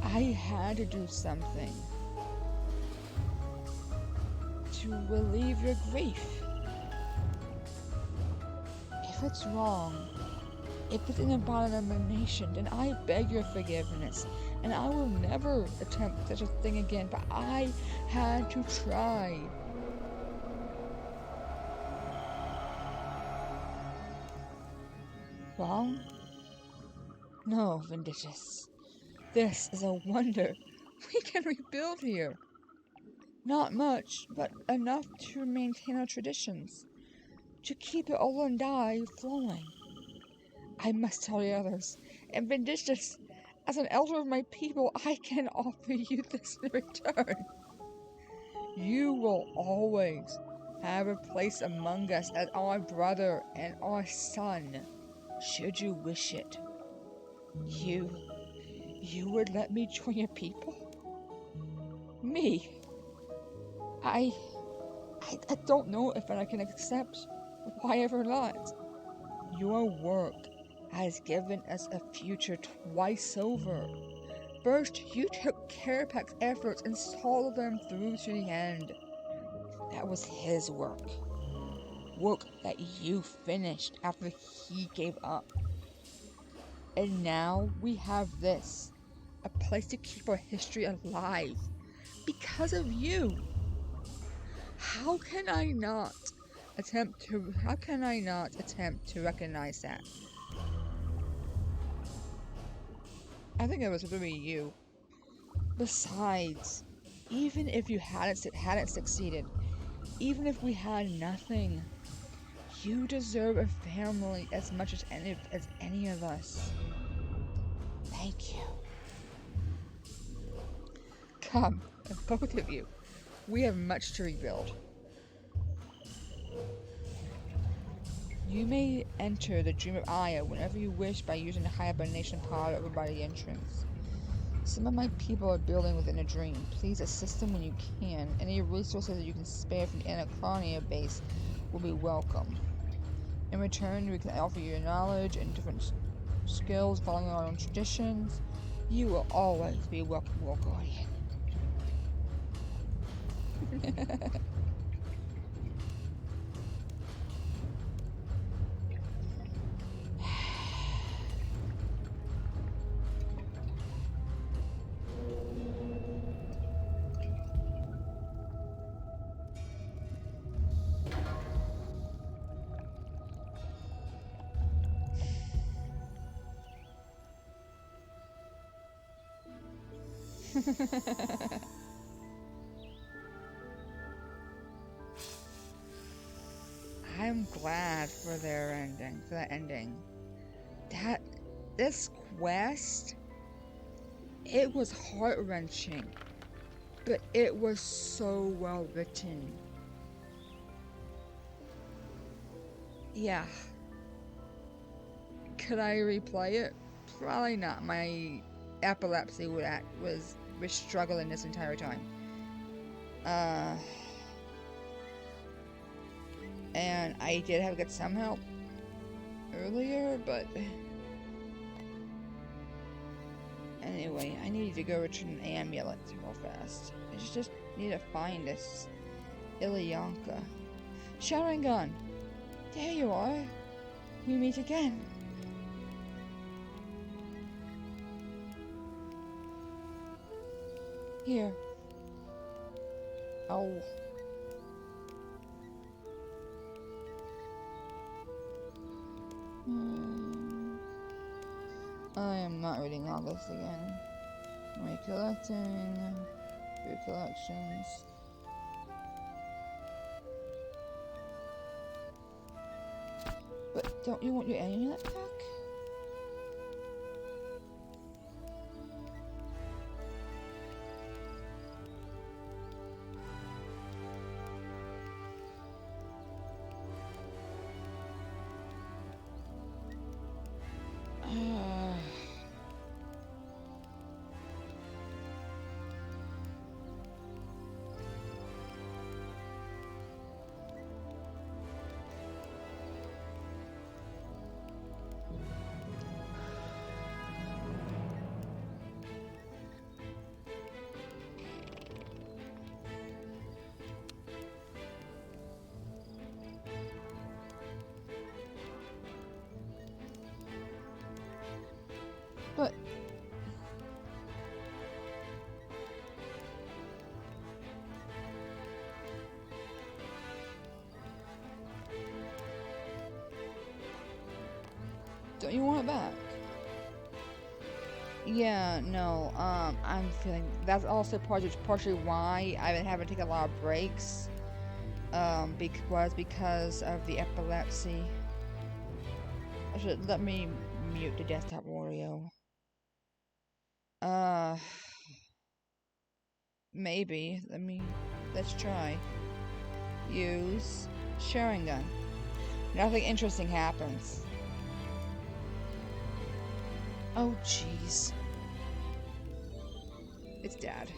I had to do something to relieve your grief. If it's wrong, if it's an abomination, then I beg your forgiveness, and I will never attempt such a thing again, but I had to try. Wrong? No, Vindicious. This is a wonder. We can rebuild here. Not much, but enough to maintain our traditions. To keep the Olandai flowing. I must tell the others. And Vindicious, as an elder of my people, I can offer you this in return. You will always have a place among us as our brother and our son, should you wish it. You would let me join your people? Me? I don't know if I can accept. Why ever not? Your work has given us a future twice over. First, you took Karapak's efforts and saw them through to the end. That was his work. Work that you finished after he gave up. And now we have this. A place to keep our history alive. Because of you. How can I not attempt to recognize that? I think it was really you. Besides, even if you hadn't succeeded, even if we had nothing, you deserve a family as much as any of us. Thank you. Come, both of you. We have much to rebuild. You may enter the Dream of Aya whenever you wish by using the hibernation pod over by the entrance. Some of my people are building within a dream. Please assist them when you can. Any resources that you can spare from the Anachronia base will be welcome. In return, we can offer you knowledge and different skills following our own traditions. You will always be welcome, War Guardian. I'm glad for their ending, for that ending. This quest, it was heart-wrenching, but it was so well written. Yeah. Could I replay it? Probably not. My epilepsy was struggling this entire time. And I did have to get some help earlier, but anyway, I need to go return an amulet real fast. I just need to find this Ilyanka. Sharingan! There you are! We meet again! Here. Oh. I am not reading all this again. Recollecting. Recollections. But don't you want your amulet back? But don't you want it back? Yeah, no, I'm feeling that's also partially why I've been having to take a lot of breaks. Because of the epilepsy. I should let me mute the desktop Wario. Maybe. Let's try. Use Sharingan. Nothing interesting happens. Oh, jeez. It's Dad.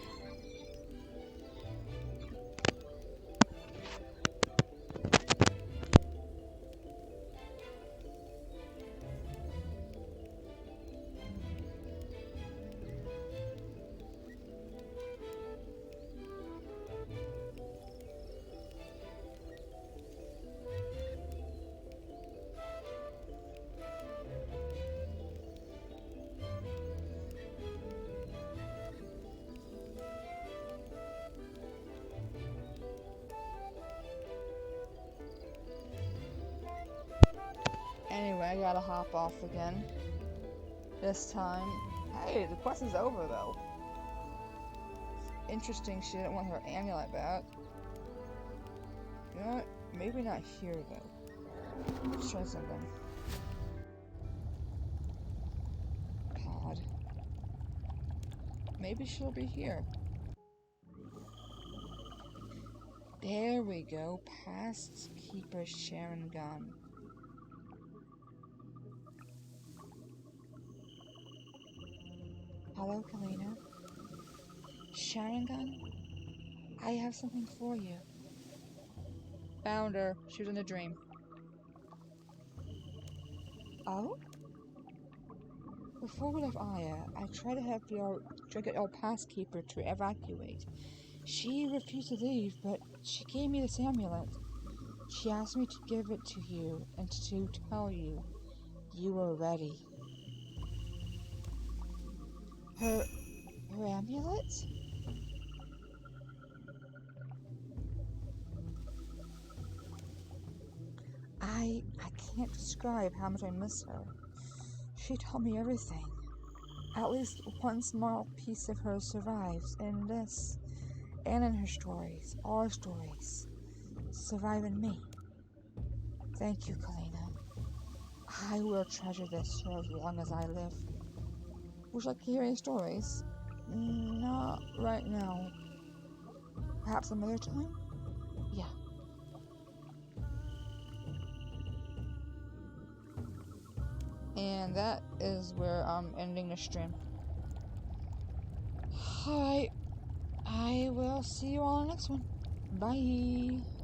Anyway, I gotta hop off again. This time. Hey, the quest is over though. Interesting, she didn't want her amulet back. You know what? Maybe not here though. Let's try something. God. Maybe she'll be here. There we go. Past Keeper Sharingan. Hello, Kalina. Sharingan? I have something for you. Found her. She was in a dream. Oh? Before we left Aya, I tried to have get our past keeper to evacuate. She refused to leave, but she gave me this amulet. She asked me to give it to you and to tell you you were ready. Her amulet? I can't describe how much I miss her. She taught me everything. at least one small piece of her survives in this, and in her stories, our stories, survive in me. Thank you, Kalina. I will treasure this for as long as I live. Would you like to hear any stories? Not right now. Perhaps some other time? Yeah. And that is where I'm ending the stream. Alright. I will see you all in the next one. Bye.